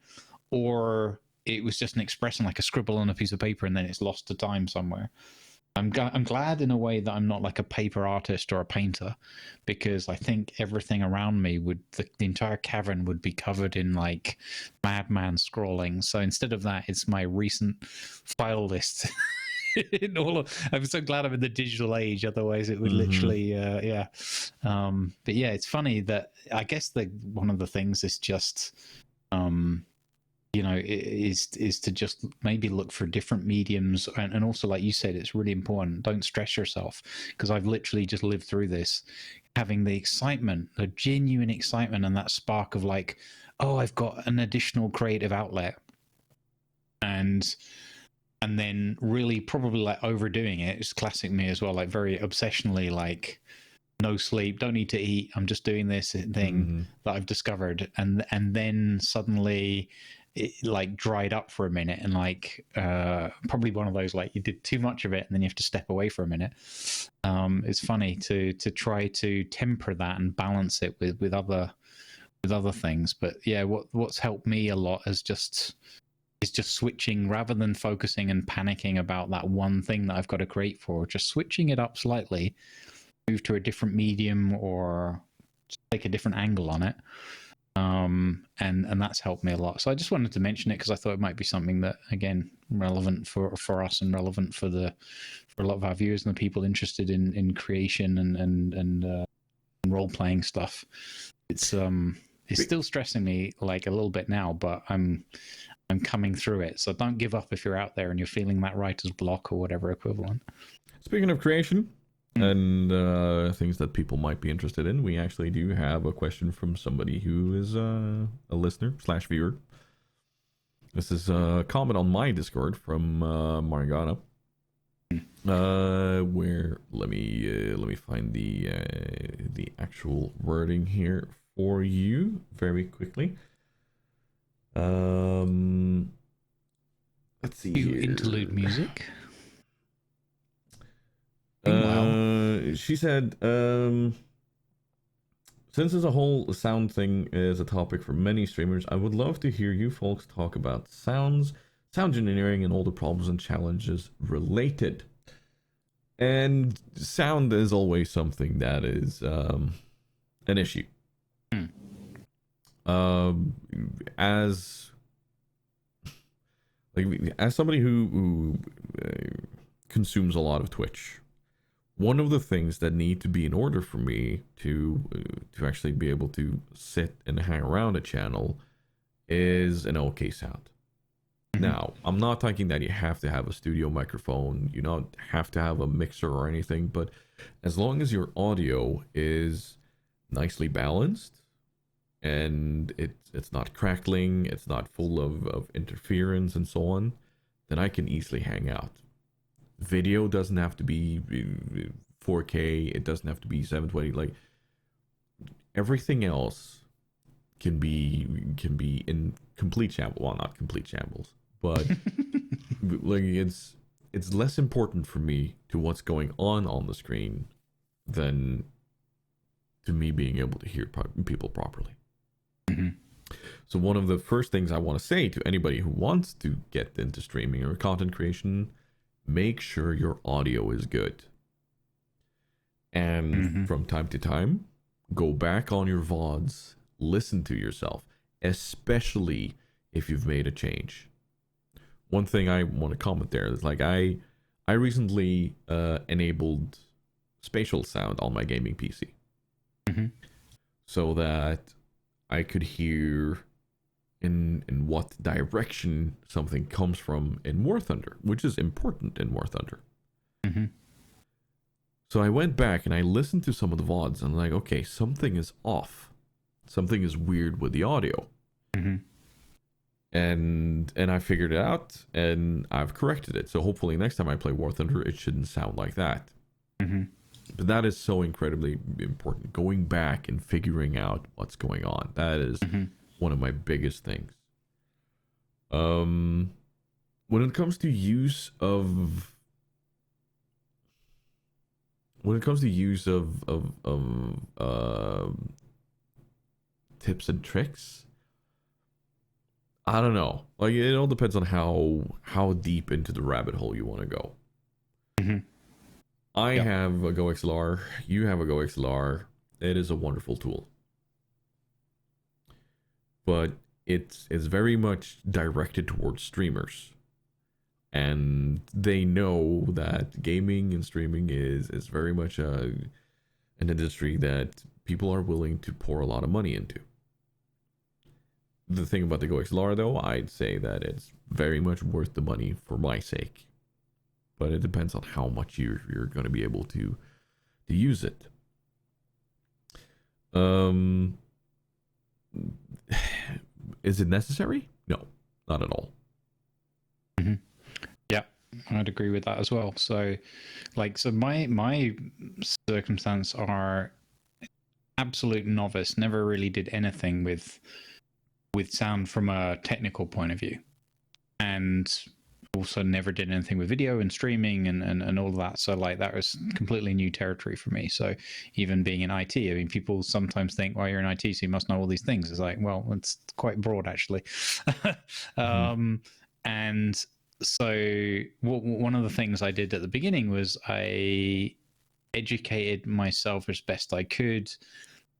or it was just an expression, like a scribble on a piece of paper, and then it's lost to time somewhere. I'm glad in a way that I'm not like a paper artist or a painter, because I think everything around me the entire cavern would be covered in like madman scrolling. So instead of that, it's my recent file list. I'm so glad I'm in the digital age. Otherwise, it would literally, But yeah, it's funny that I guess one of the things is just, is to just maybe look for different mediums, and also, like you said, it's really important, don't stress yourself, because I've literally just lived through this, having the excitement, the genuine excitement, and that spark of like, oh, I've got an additional creative outlet, and then really probably like overdoing it. It's classic me as well, like very obsessionally, like no sleep, don't need to eat, I'm just doing this thing that I've discovered, and then suddenly it like dried up for a minute, and like probably one of those, like, you did too much of it and then you have to step away for a minute. It's funny to try to temper that and balance it with other things. But yeah, what's helped me a lot is just switching, rather than focusing and panicking about that one thing that I've got to create for, just switching it up slightly, move to a different medium, or take a different angle on it. And that's helped me a lot. So I just wanted to mention it because I thought it might be something that, again, relevant for us, and relevant for a lot of our viewers and the people interested in creation and role playing stuff. It's still stressing me like a little bit now, but I'm coming through it. So don't give up if you're out there and you're feeling that writer's block or whatever equivalent.
Speaking of creation and things that people might be interested in, we actually do have a question from somebody who is a listener / viewer. This is a comment on my Discord from Margana, where let me find the actual wording here for you very quickly. Let's see here.
Interlude music.
She said, since as a whole sound thing is a topic for many streamers, I would love to hear you folks talk about sound engineering, and all the problems and challenges related. And sound is always something that is an issue. As somebody who consumes a lot of Twitch. One of the things that need to be in order for me to actually be able to sit and hang around a channel is an okay sound. Now, I'm not talking that you have to have a studio microphone, you don't have to have a mixer or anything, but as long as your audio is nicely balanced and it's not crackling, it's not full of interference and so on, then I can easily hang out. Video doesn't have to be 4K, it doesn't have to be 720, like everything else can be in complete shambles. Well, not complete shambles, but like it's less important for me to what's going on the screen than to me being able to hear people properly. So one of the first things I want to say to anybody who wants to get into streaming or content creation, make sure your audio is good. And from time to time, go back on your VODs, listen to yourself, especially if you've made a change. One thing I want to comment there is like I recently enabled spatial sound on my gaming PC so that I could hear in what direction something comes from in War Thunder, which is important in War Thunder. So I went back and I listened to some of the VODs and I'm like, okay, something is off. Something is weird with the audio. And I figured it out and I've corrected it. So hopefully next time I play War Thunder, it shouldn't sound like that. But that is so incredibly important. Going back and figuring out what's going on. That is one of my biggest things. When it comes to use of tips and tricks, I don't know. Like it all depends on how deep into the rabbit hole you want to go. I have a Go XLR. You have a Go XLR. It is a wonderful tool, but it's very much directed towards streamers, and they know that gaming and streaming is very much an industry that people are willing to pour a lot of money into. The thing about the Go XLR, though, I'd say that it's very much worth the money for my sake. But it depends on how much you're going to be able to use it. Is it necessary? No, not at all.
Yeah, I'd agree with that as well. So, my circumstance are absolute novice. Never really did anything with sound from a technical point of view, and also never did anything with video and streaming and all of that. So like that was completely new territory for me. So even being in IT, I mean, people sometimes think, well, you're in IT, so you must know all these things. It's like, well, it's quite broad actually. And so one of the things I did at the beginning was I educated myself as best I could.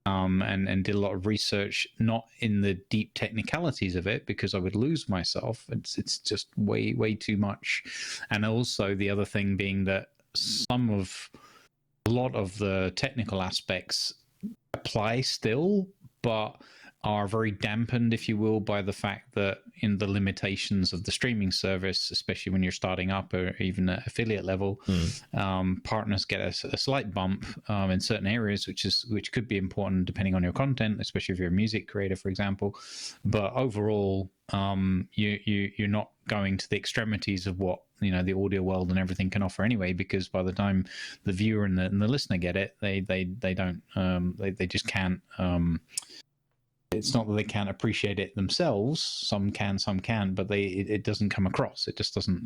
And did a lot of research, not in the deep technicalities of it, because I would lose myself. It's just way too much. And also the other thing being that a lot of the technical aspects apply still, but are very dampened, if you will, by the fact that in the limitations of the streaming service, especially when you're starting up or even at affiliate level, partners get a slight bump in certain areas, which could be important depending on your content, especially if you're a music creator, for example. But overall, you're not going to the extremities of what the audio world and everything can offer anyway, because by the time the viewer and the listener get it, they don't they just can't. It's not that they can't appreciate it themselves. Some can, but it doesn't come across. It just doesn't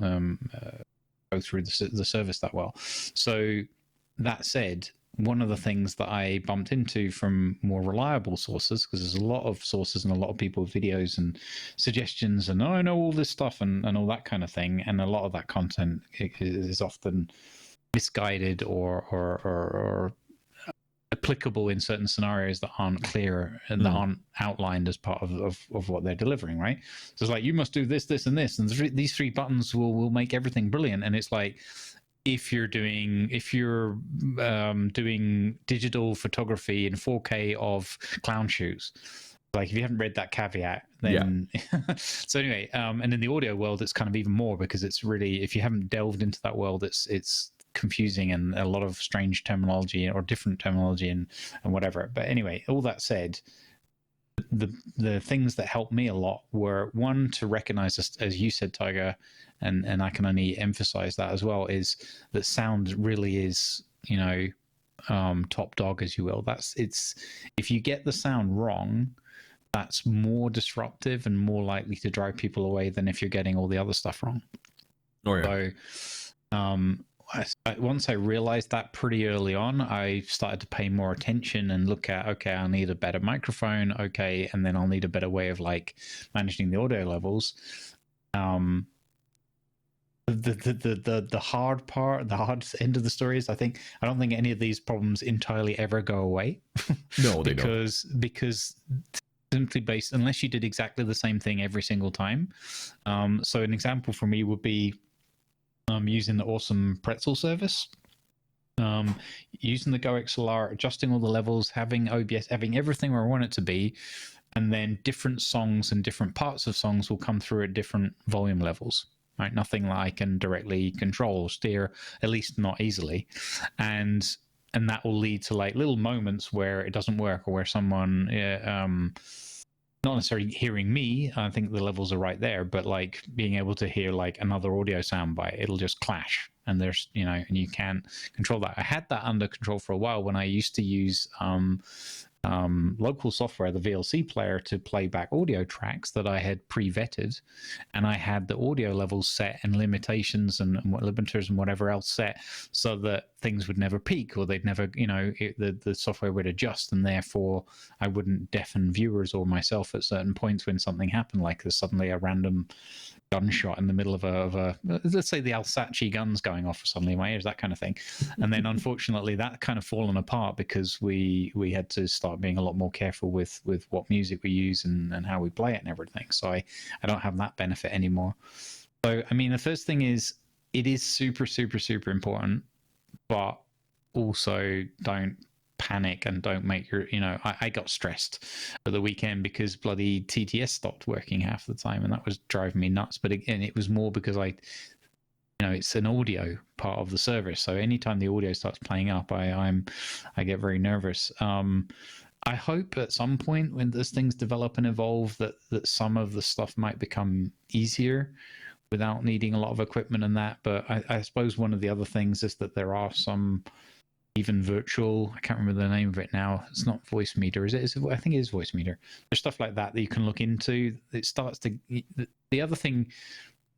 go through the service that well. So that said, one of the things that I bumped into from more reliable sources, because there's a lot of sources and a lot of people with videos and suggestions and I know all this stuff and all that kind of thing, and a lot of that content is often misguided or applicable in certain scenarios that aren't clear and that aren't outlined as part of what they're delivering, right? So it's like, you must do this, this, and this, and these three buttons will make everything brilliant. And it's like, if you're doing digital photography in 4K of clown shoes. Like if you haven't read that caveat, then so anyway, and in the audio world, it's kind of even more, because it's really, if you haven't delved into that world, it's confusing and a lot of strange terminology or different terminology and whatever. But anyway, all that said, the things that helped me a lot were, one, to recognize, as you said, Tiger, and I can only emphasize that as well, is that sound really is, top dog, as you will. It's if you get the sound wrong, that's more disruptive and more likely to drive people away than if you're getting all the other stuff wrong.
Oh yeah.
So once I realized that pretty early on, I started to pay more attention and look at, okay, I'll need a better microphone, okay, and then I'll need a better way of like managing the audio levels. The hard part, the hard end of the story is, I don't think any of these problems entirely ever go away.
No, they don't.
Because simply based, unless you did exactly the same thing every single time. So an example for me would be using the awesome Pretzel service, using the Go XLR, adjusting all the levels, having OBS, having everything where I want it to be, and then different songs and different parts of songs will come through at different volume levels. Right, nothing that I can directly control or steer, at least not easily, and that will lead to like little moments where it doesn't work, or where someone not necessarily hearing me, I think the levels are right there, but like being able to hear like another audio soundbite, it'll just clash, and there's, and you can't control that. I had that under control for a while when I used to use local software, the VLC player, to play back audio tracks that I had pre-vetted, and I had the audio levels set and limitations and limiters and whatever else set, so that things would never peak, or they'd never, the software would adjust, and therefore I wouldn't deafen viewers or myself at certain points when something happened, like there's suddenly a random gunshot in the middle of a let's say the Alsace guns going off suddenly in my ears, that kind of thing. And then unfortunately that kind of fallen apart, because we had to start being a lot more careful with what music we use and how we play it and everything. So I don't have that benefit anymore. So I mean, the first thing is, it is super, super, super important, but also don't panic and don't make your, I got stressed at the weekend because bloody TTS stopped working half the time, and that was driving me nuts. But again, it was more because it's an audio part of the service, so anytime the audio starts playing up, I get very nervous. I hope at some point, when those things develop and evolve, that some of the stuff might become easier without needing a lot of equipment and that. But I suppose one of the other things is that there are some even virtual, I can't remember the name of it now. It's not Voice Meter, is it? I think it is Voice Meter. There's stuff like that you can look into. It starts to. The other thing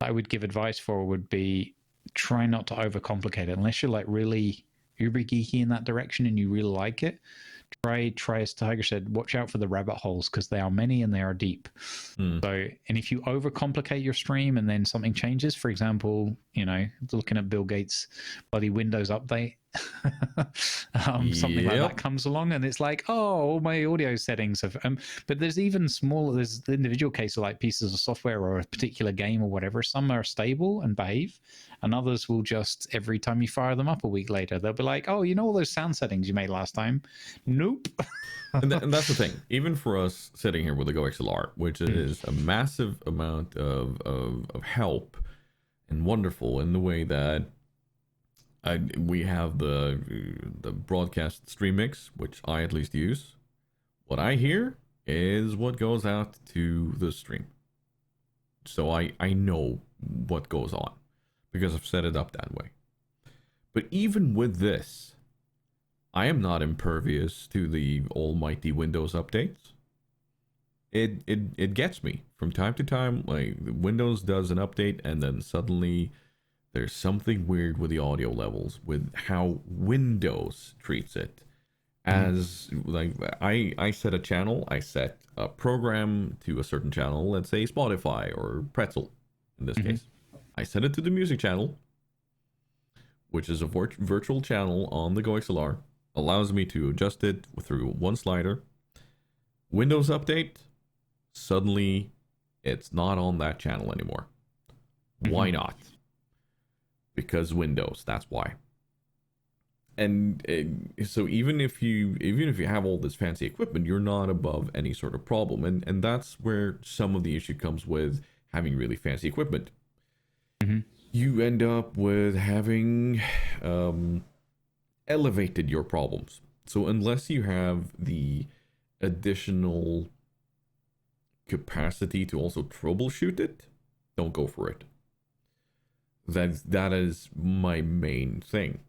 I would give advice for would be, try not to overcomplicate it, unless you're like really uber geeky in that direction and you really like it. Try, as Tiger said, watch out for the rabbit holes, because they are many and they are deep. So, and if you overcomplicate your stream and then something changes, for example, looking at Bill Gates' bloody Windows update, something like that comes along, and it's like, oh, all my audio settings have. But there's even smaller. There's the individual case of like pieces of software or a particular game or whatever. Some are stable and behave, and others will just, every time you fire them up a week later, they'll be like, oh, all those sound settings you made last time. Nope.
and that's the thing. Even for us sitting here with the Go XLR, which is a massive amount of help and wonderful in the way that we have the broadcast stream mix, which I at least use. What I hear is what goes out to the stream. So I know what goes on because I've set it up that way. But even with this, I am not impervious to the almighty Windows updates. It gets me from time to time. Like, Windows does an update, and then suddenly there's something weird with the audio levels, with how Windows treats it. As like, I set a channel, I set a program to a certain channel, let's say Spotify or Pretzel in this case. I set it to the music channel, which is a virtual channel on the Go XLR. Allows me to adjust it through one slider. Windows update, suddenly it's not on that channel anymore. Why not? because Windows. That's why. And so even if you have all this fancy equipment, you're not above any sort of problem, and that's where some of the issue comes with having really fancy equipment.
Mm-hmm.
You end up with having elevated your problems. So unless you have the additional capacity to also troubleshoot it, don't go for it. That is my main thing.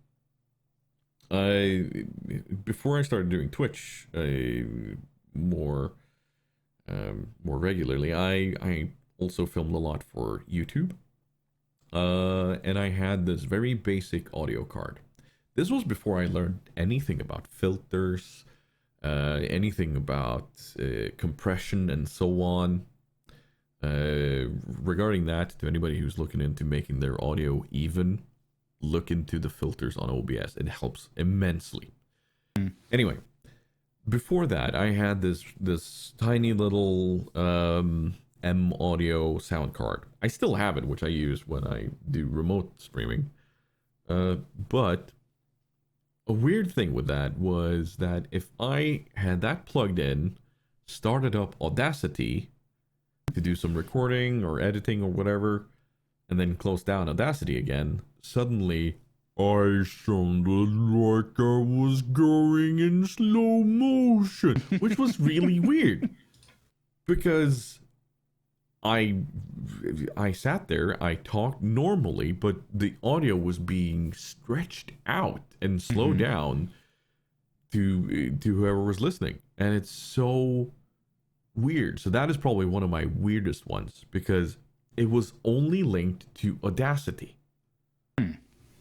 Before I started doing Twitch more regularly, I also filmed a lot for YouTube, and I had this very basic audio card. This was before I learned anything about filters, anything about compression and so on. Regarding that, to anybody who's looking into making their audio even, look into the filters on OBS. It helps immensely. Anyway, before that, I had this tiny little M Audio sound card. I still have it, which I use when I do remote streaming. But a weird thing with that was that if I had that plugged in, started up Audacity to do some recording or editing or whatever, and then closed down Audacity again, suddenly I sounded like I was going in slow motion, which was really weird, because I sat there, I talked normally, but the audio was being stretched out and slowed down to whoever was listening, and it's so weird. So that is probably one of my weirdest ones, because it was only linked to Audacity.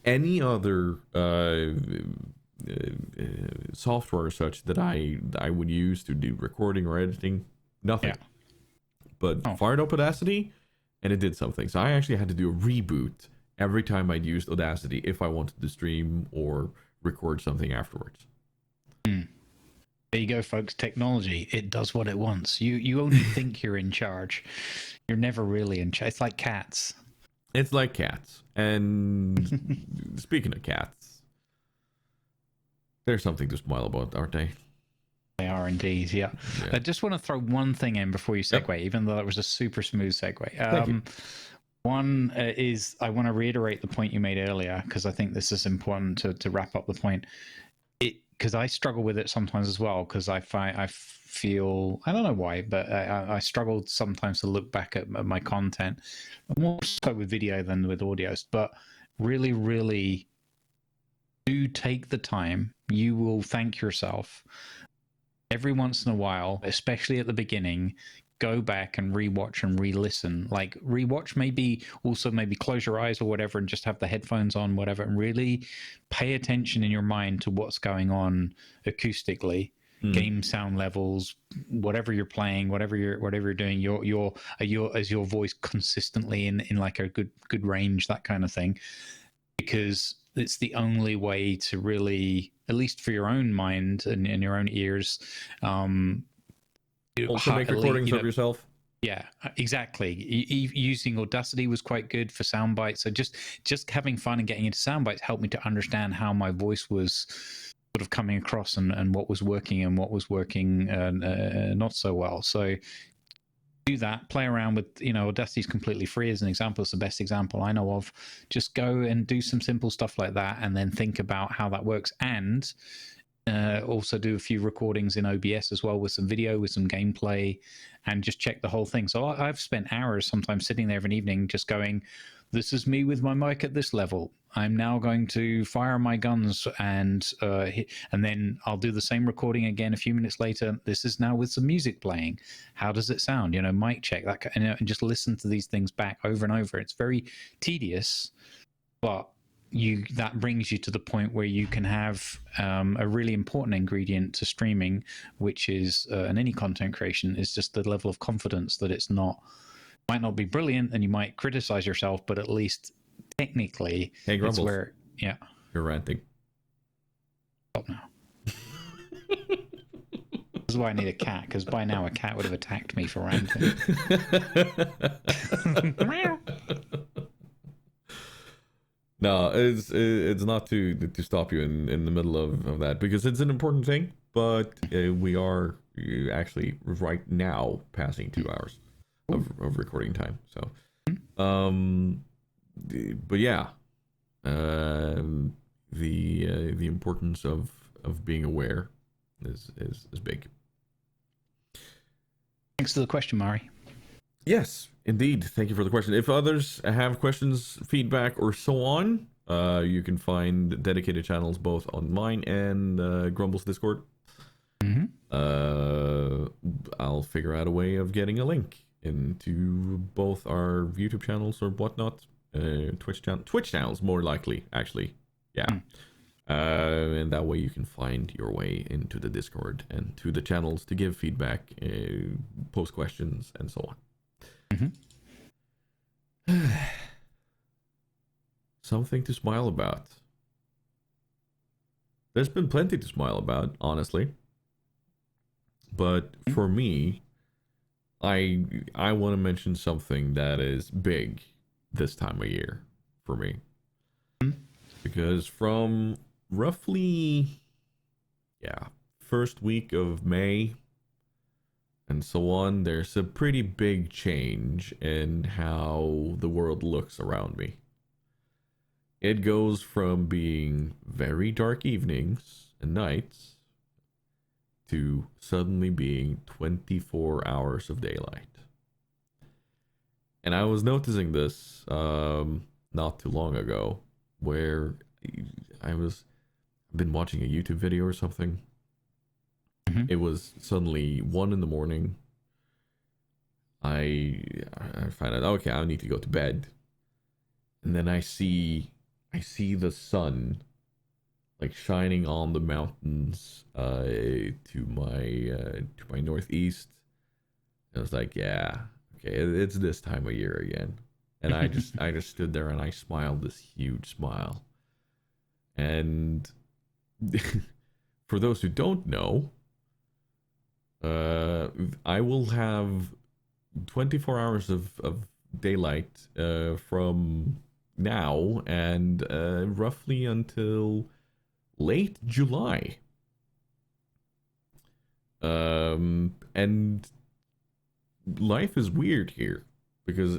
Any other software or such that I would use to do recording or editing, nothing. Yeah. But fired up Audacity, and it did something. So I actually had to do a reboot every time I'd used Audacity if I wanted to stream or record something afterwards.
There you go, folks. Technology, it does what it wants. You only think you're in charge. You're never really in charge. It's like cats.
It's like cats. And speaking of cats, there's something to smile about, aren't they?
They are indeed, yeah. I just want to throw one thing in before you segue, even though that was a super smooth segue. One is, I want to reiterate the point you made earlier, because I think this is important to wrap up the point. Because I struggle with it sometimes as well, because I feel, I don't know why, but I struggle sometimes to look back at my content, more so with video than with audios, but really, really do take the time. You will thank yourself every once in a while, especially at the beginning. Go back and rewatch and re-listen. Like rewatch, maybe close your eyes or whatever and just have the headphones on, whatever, and really pay attention in your mind to what's going on acoustically, game sound levels, whatever you're playing, whatever you're doing, is your voice consistently in like a good range, that kind of thing, because it's the only way to really, at least for your own mind and your own ears,
also make recordings of yourself.
Yeah, exactly. Using Audacity was quite good for sound bites. So just having fun and getting into sound bites helped me to understand how my voice was sort of coming across and what was working and what was working not so well. So do that, play around with, Audacity's completely free as an example. It's the best example I know of. Just go and do some simple stuff like that and then think about how that works, and also do a few recordings in OBS as well with some video, with some gameplay, and just check the whole thing. So I've spent hours sometimes sitting there of an evening just going, this is me with my mic at this level. I'm now going to fire my guns and then I'll do the same recording again a few minutes later. This is now with some music playing. How does it sound? Mic check, that, and just listen to these things back over and over. It's very tedious, but that brings you to the point where you can have a really important ingredient to streaming, which is and any content creation, is just the level of confidence that might not be brilliant, and you might criticize yourself, but at least technically, it's where you're
ranting.
Stop now. This is why I need a cat, because by now a cat would have attacked me for ranting.
No, it's not to stop you in the middle of that, because it's an important thing. But we are actually right now passing 2 hours of recording time. So, but yeah, the importance of being aware is big.
Thanks for the question, Mari.
Yes, indeed. Thank you for the question. If others have questions, feedback, or so on, you can find dedicated channels both on mine and Grumble's Discord.
Mm-hmm.
I'll figure out a way of getting a link into both our YouTube channels or whatnot. Twitch channels, more likely, actually. Yeah. And that way you can find your way into the Discord and to the channels to give feedback, post questions, and so on. Mm-hmm. Something to smile about. There's been plenty to smile about, honestly. But for me, I want to mention something that is big this time of year for me. Because from roughly, first week of May and so on, there's a pretty big change in how the world looks around me. It goes from being very dark evenings and nights to suddenly being 24 hours of daylight. And I was noticing this not too long ago, where I've been watching a YouTube video or something. It was suddenly 1 a.m. I find out, okay, I need to go to bed. And then I see the sun like shining on the mountains to my northeast. And I was like, yeah, okay, it's this time of year again. And I just stood there and I smiled this huge smile. And for those who don't know, I will have 24 hours of daylight from now and roughly until late July. And life is weird here because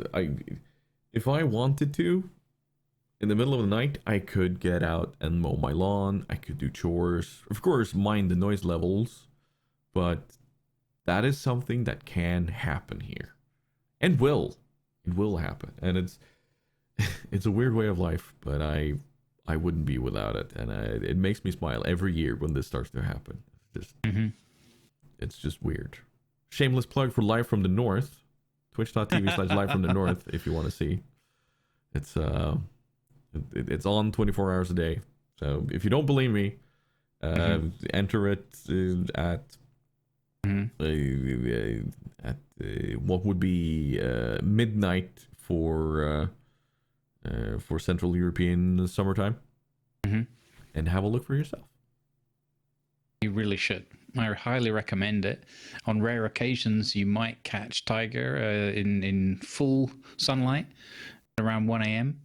if I wanted to, in the middle of the night, I could get out and mow my lawn. I could do chores, of course, mind the noise levels, but that is something that can happen here, and it will happen, and it's a weird way of life, but I wouldn't be without it, and it makes me smile every year when this starts to happen. It's just weird. Shameless plug for Live from the North, twitch.tv/live from the North if you want to see. It's on 24 hours a day. So if you don't believe me, enter it at what would be midnight for Central European summertime, and have a look for yourself.
You really should. I highly recommend it. On rare occasions, you might catch tiger in full sunlight around 1 a.m.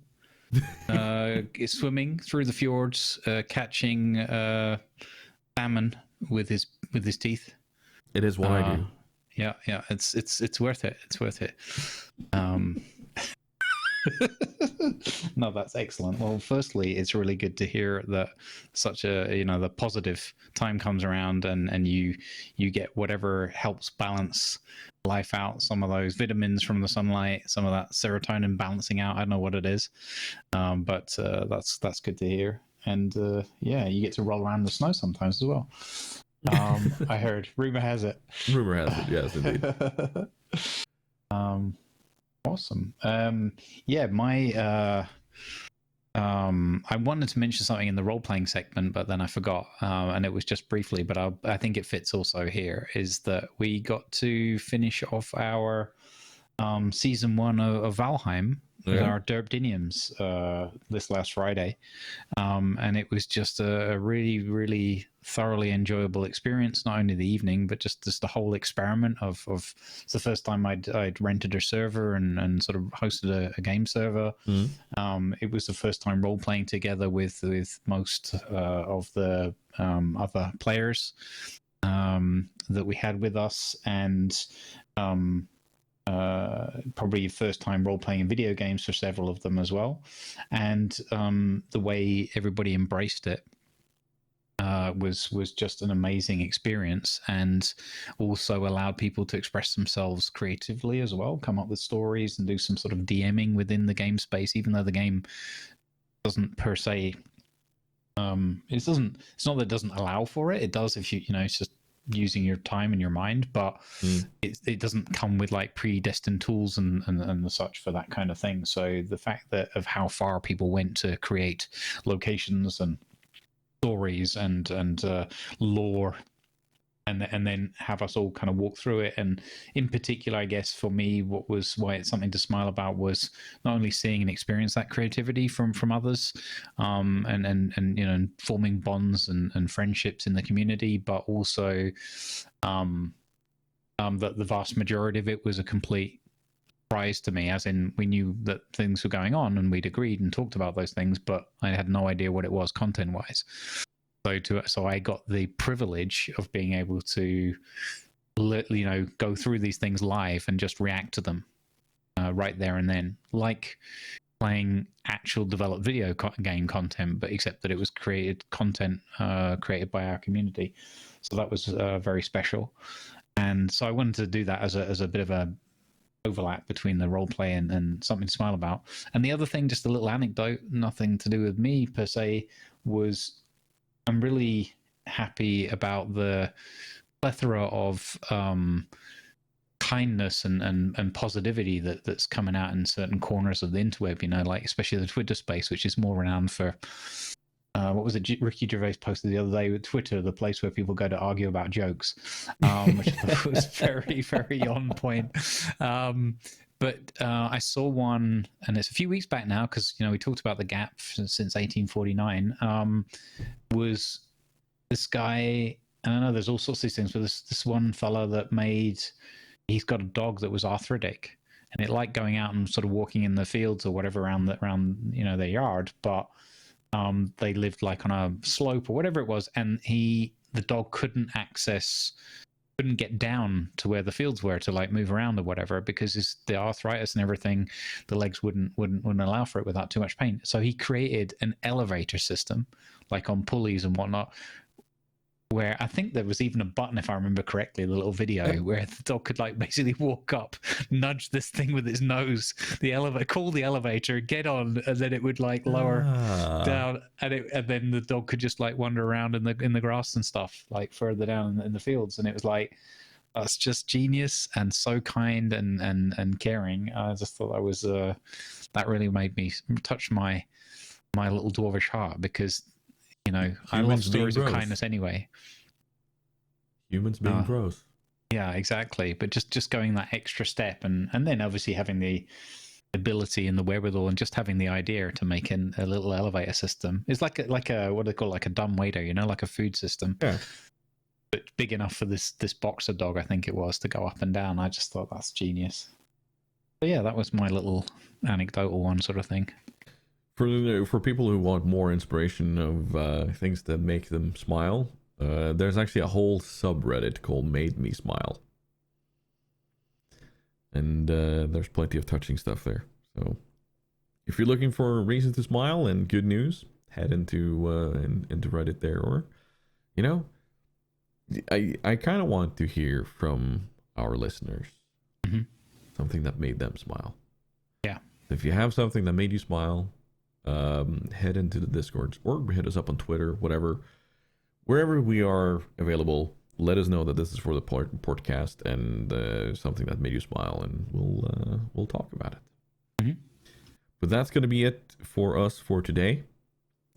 Swimming through the fjords, catching salmon with his teeth.
It is what I do.
Yeah, it's worth it. It's worth it. No, that's excellent. Well, firstly, it's really good to hear that such a the positive time comes around and you get whatever helps balance life out, some of those vitamins from the sunlight, some of that serotonin balancing out. I don't know what it is, but that's good to hear. And you get to roll around in the snow sometimes as well. I heard. Rumor has it.
Rumor has it. Yes, indeed.
Awesome. I wanted to mention something in the role-playing segment, but then I forgot, and it was just briefly, but I think it fits also here, is that we got to finish off our season 1 of Valheim with our Derpdiniums this last Friday, and it was just a really, really thoroughly enjoyable experience. Not only the evening, but just the whole experiment of it's the first time I'd rented a server and sort of hosted a game server. It was the first time role playing together with most of the other players that we had with us, and probably first time role playing in video games for several of them as well. And the way everybody embraced it was just an amazing experience, and also allowed people to express themselves creatively as well, come up with stories and do some sort of DMing within the game space, even though the game doesn't per se it's not that it doesn't allow for it. It does if you know, it's just using your time and your mind, but it doesn't come with like predestined tools and the such for that kind of thing. So the fact that of how far people went to create locations and stories and lore, and then have us all kind of walk through it. And in particular, I guess for me, why it's something to smile about was not only seeing and experience that creativity from others, and you know, forming bonds and friendships in the community, but also that the vast majority of it was a complete surprise to me, as in we knew that things were going on and we'd agreed and talked about those things, but I had no idea what it was content wise. So I got the privilege of being able to, you know, go through these things live and just react to them right there and then, like playing actual developed video game content, but except that it was created by our community. So that was very special, and so I wanted to do that as a bit of a overlap between the role play and something to smile about. And the other thing, just a little anecdote, nothing to do with me per se, was I'm really happy about the plethora of kindness and positivity that's coming out in certain corners of the interweb, you know, like especially the Twitter space, which is more renowned for what was it Ricky Gervais posted the other day with Twitter, the place where people go to argue about jokes, which was very, very on point. But I saw one, and it's a few weeks back now, because, you know, we talked about the gap since 1849, was this guy, and I know there's all sorts of these things, but this one fella that he's got a dog that was arthritic, and it liked going out and sort of walking in the fields or whatever around you know, their yard, but they lived like on a slope or whatever it was, and the dog couldn't get down to where the fields were to like move around or whatever, because the arthritis and everything, the legs wouldn't allow for it without too much pain. So he created an elevator system, like on pulleys and whatnot, where I think there was even a button, if I remember correctly, the little video, where the dog could like basically walk up, nudge this thing with its nose, call the elevator, get on, and then it would like lower down, and then the dog could just like wander around in the grass and stuff, like further down in the fields. And it was like, that's just genius and so kind and caring. I just thought that was that really made me touch my little dwarvish heart, because, you know, I love stories of kindness anyway.
Humans being gross.
Yeah, exactly. But just going that extra step, and then obviously having the ability and the wherewithal and just having the idea to make a little elevator system. It's like a what do they call, like a dumb waiter, you know, like a food system.
Yeah.
But big enough for this boxer dog, I think it was, to go up and down. I just thought that's genius. But yeah, that was my little anecdotal one sort of thing.
For people who want more inspiration of things that make them smile, there's actually a whole subreddit called Made Me Smile. And there's plenty of touching stuff there. So if you're looking for a reason to smile and good news, head into Reddit there. Or, you know, I kind of want to hear from our listeners something that made them smile.
Yeah.
If you have something that made you smile, head into the Discord or hit us up on Twitter, wherever we are available. Let us know that this is for the podcast and something that made you smile, and we'll talk about it. But that's going to be it for us for today.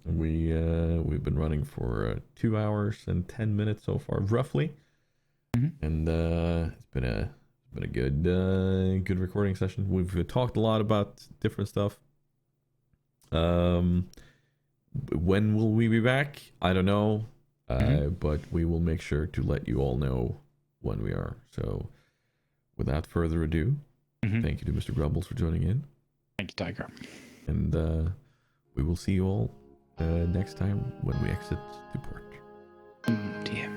We've been running for 2 hours and 10 minutes so far, roughly, and it's been been a good recording session. We've talked a lot about different stuff. When will we be back? I don't know. But we will make sure to let you all know when we are. So, without further ado, thank you to Mr. Grumbles for joining in.
Thank you, Tiger.
And we will see you all next time when we exit the port.
Dear.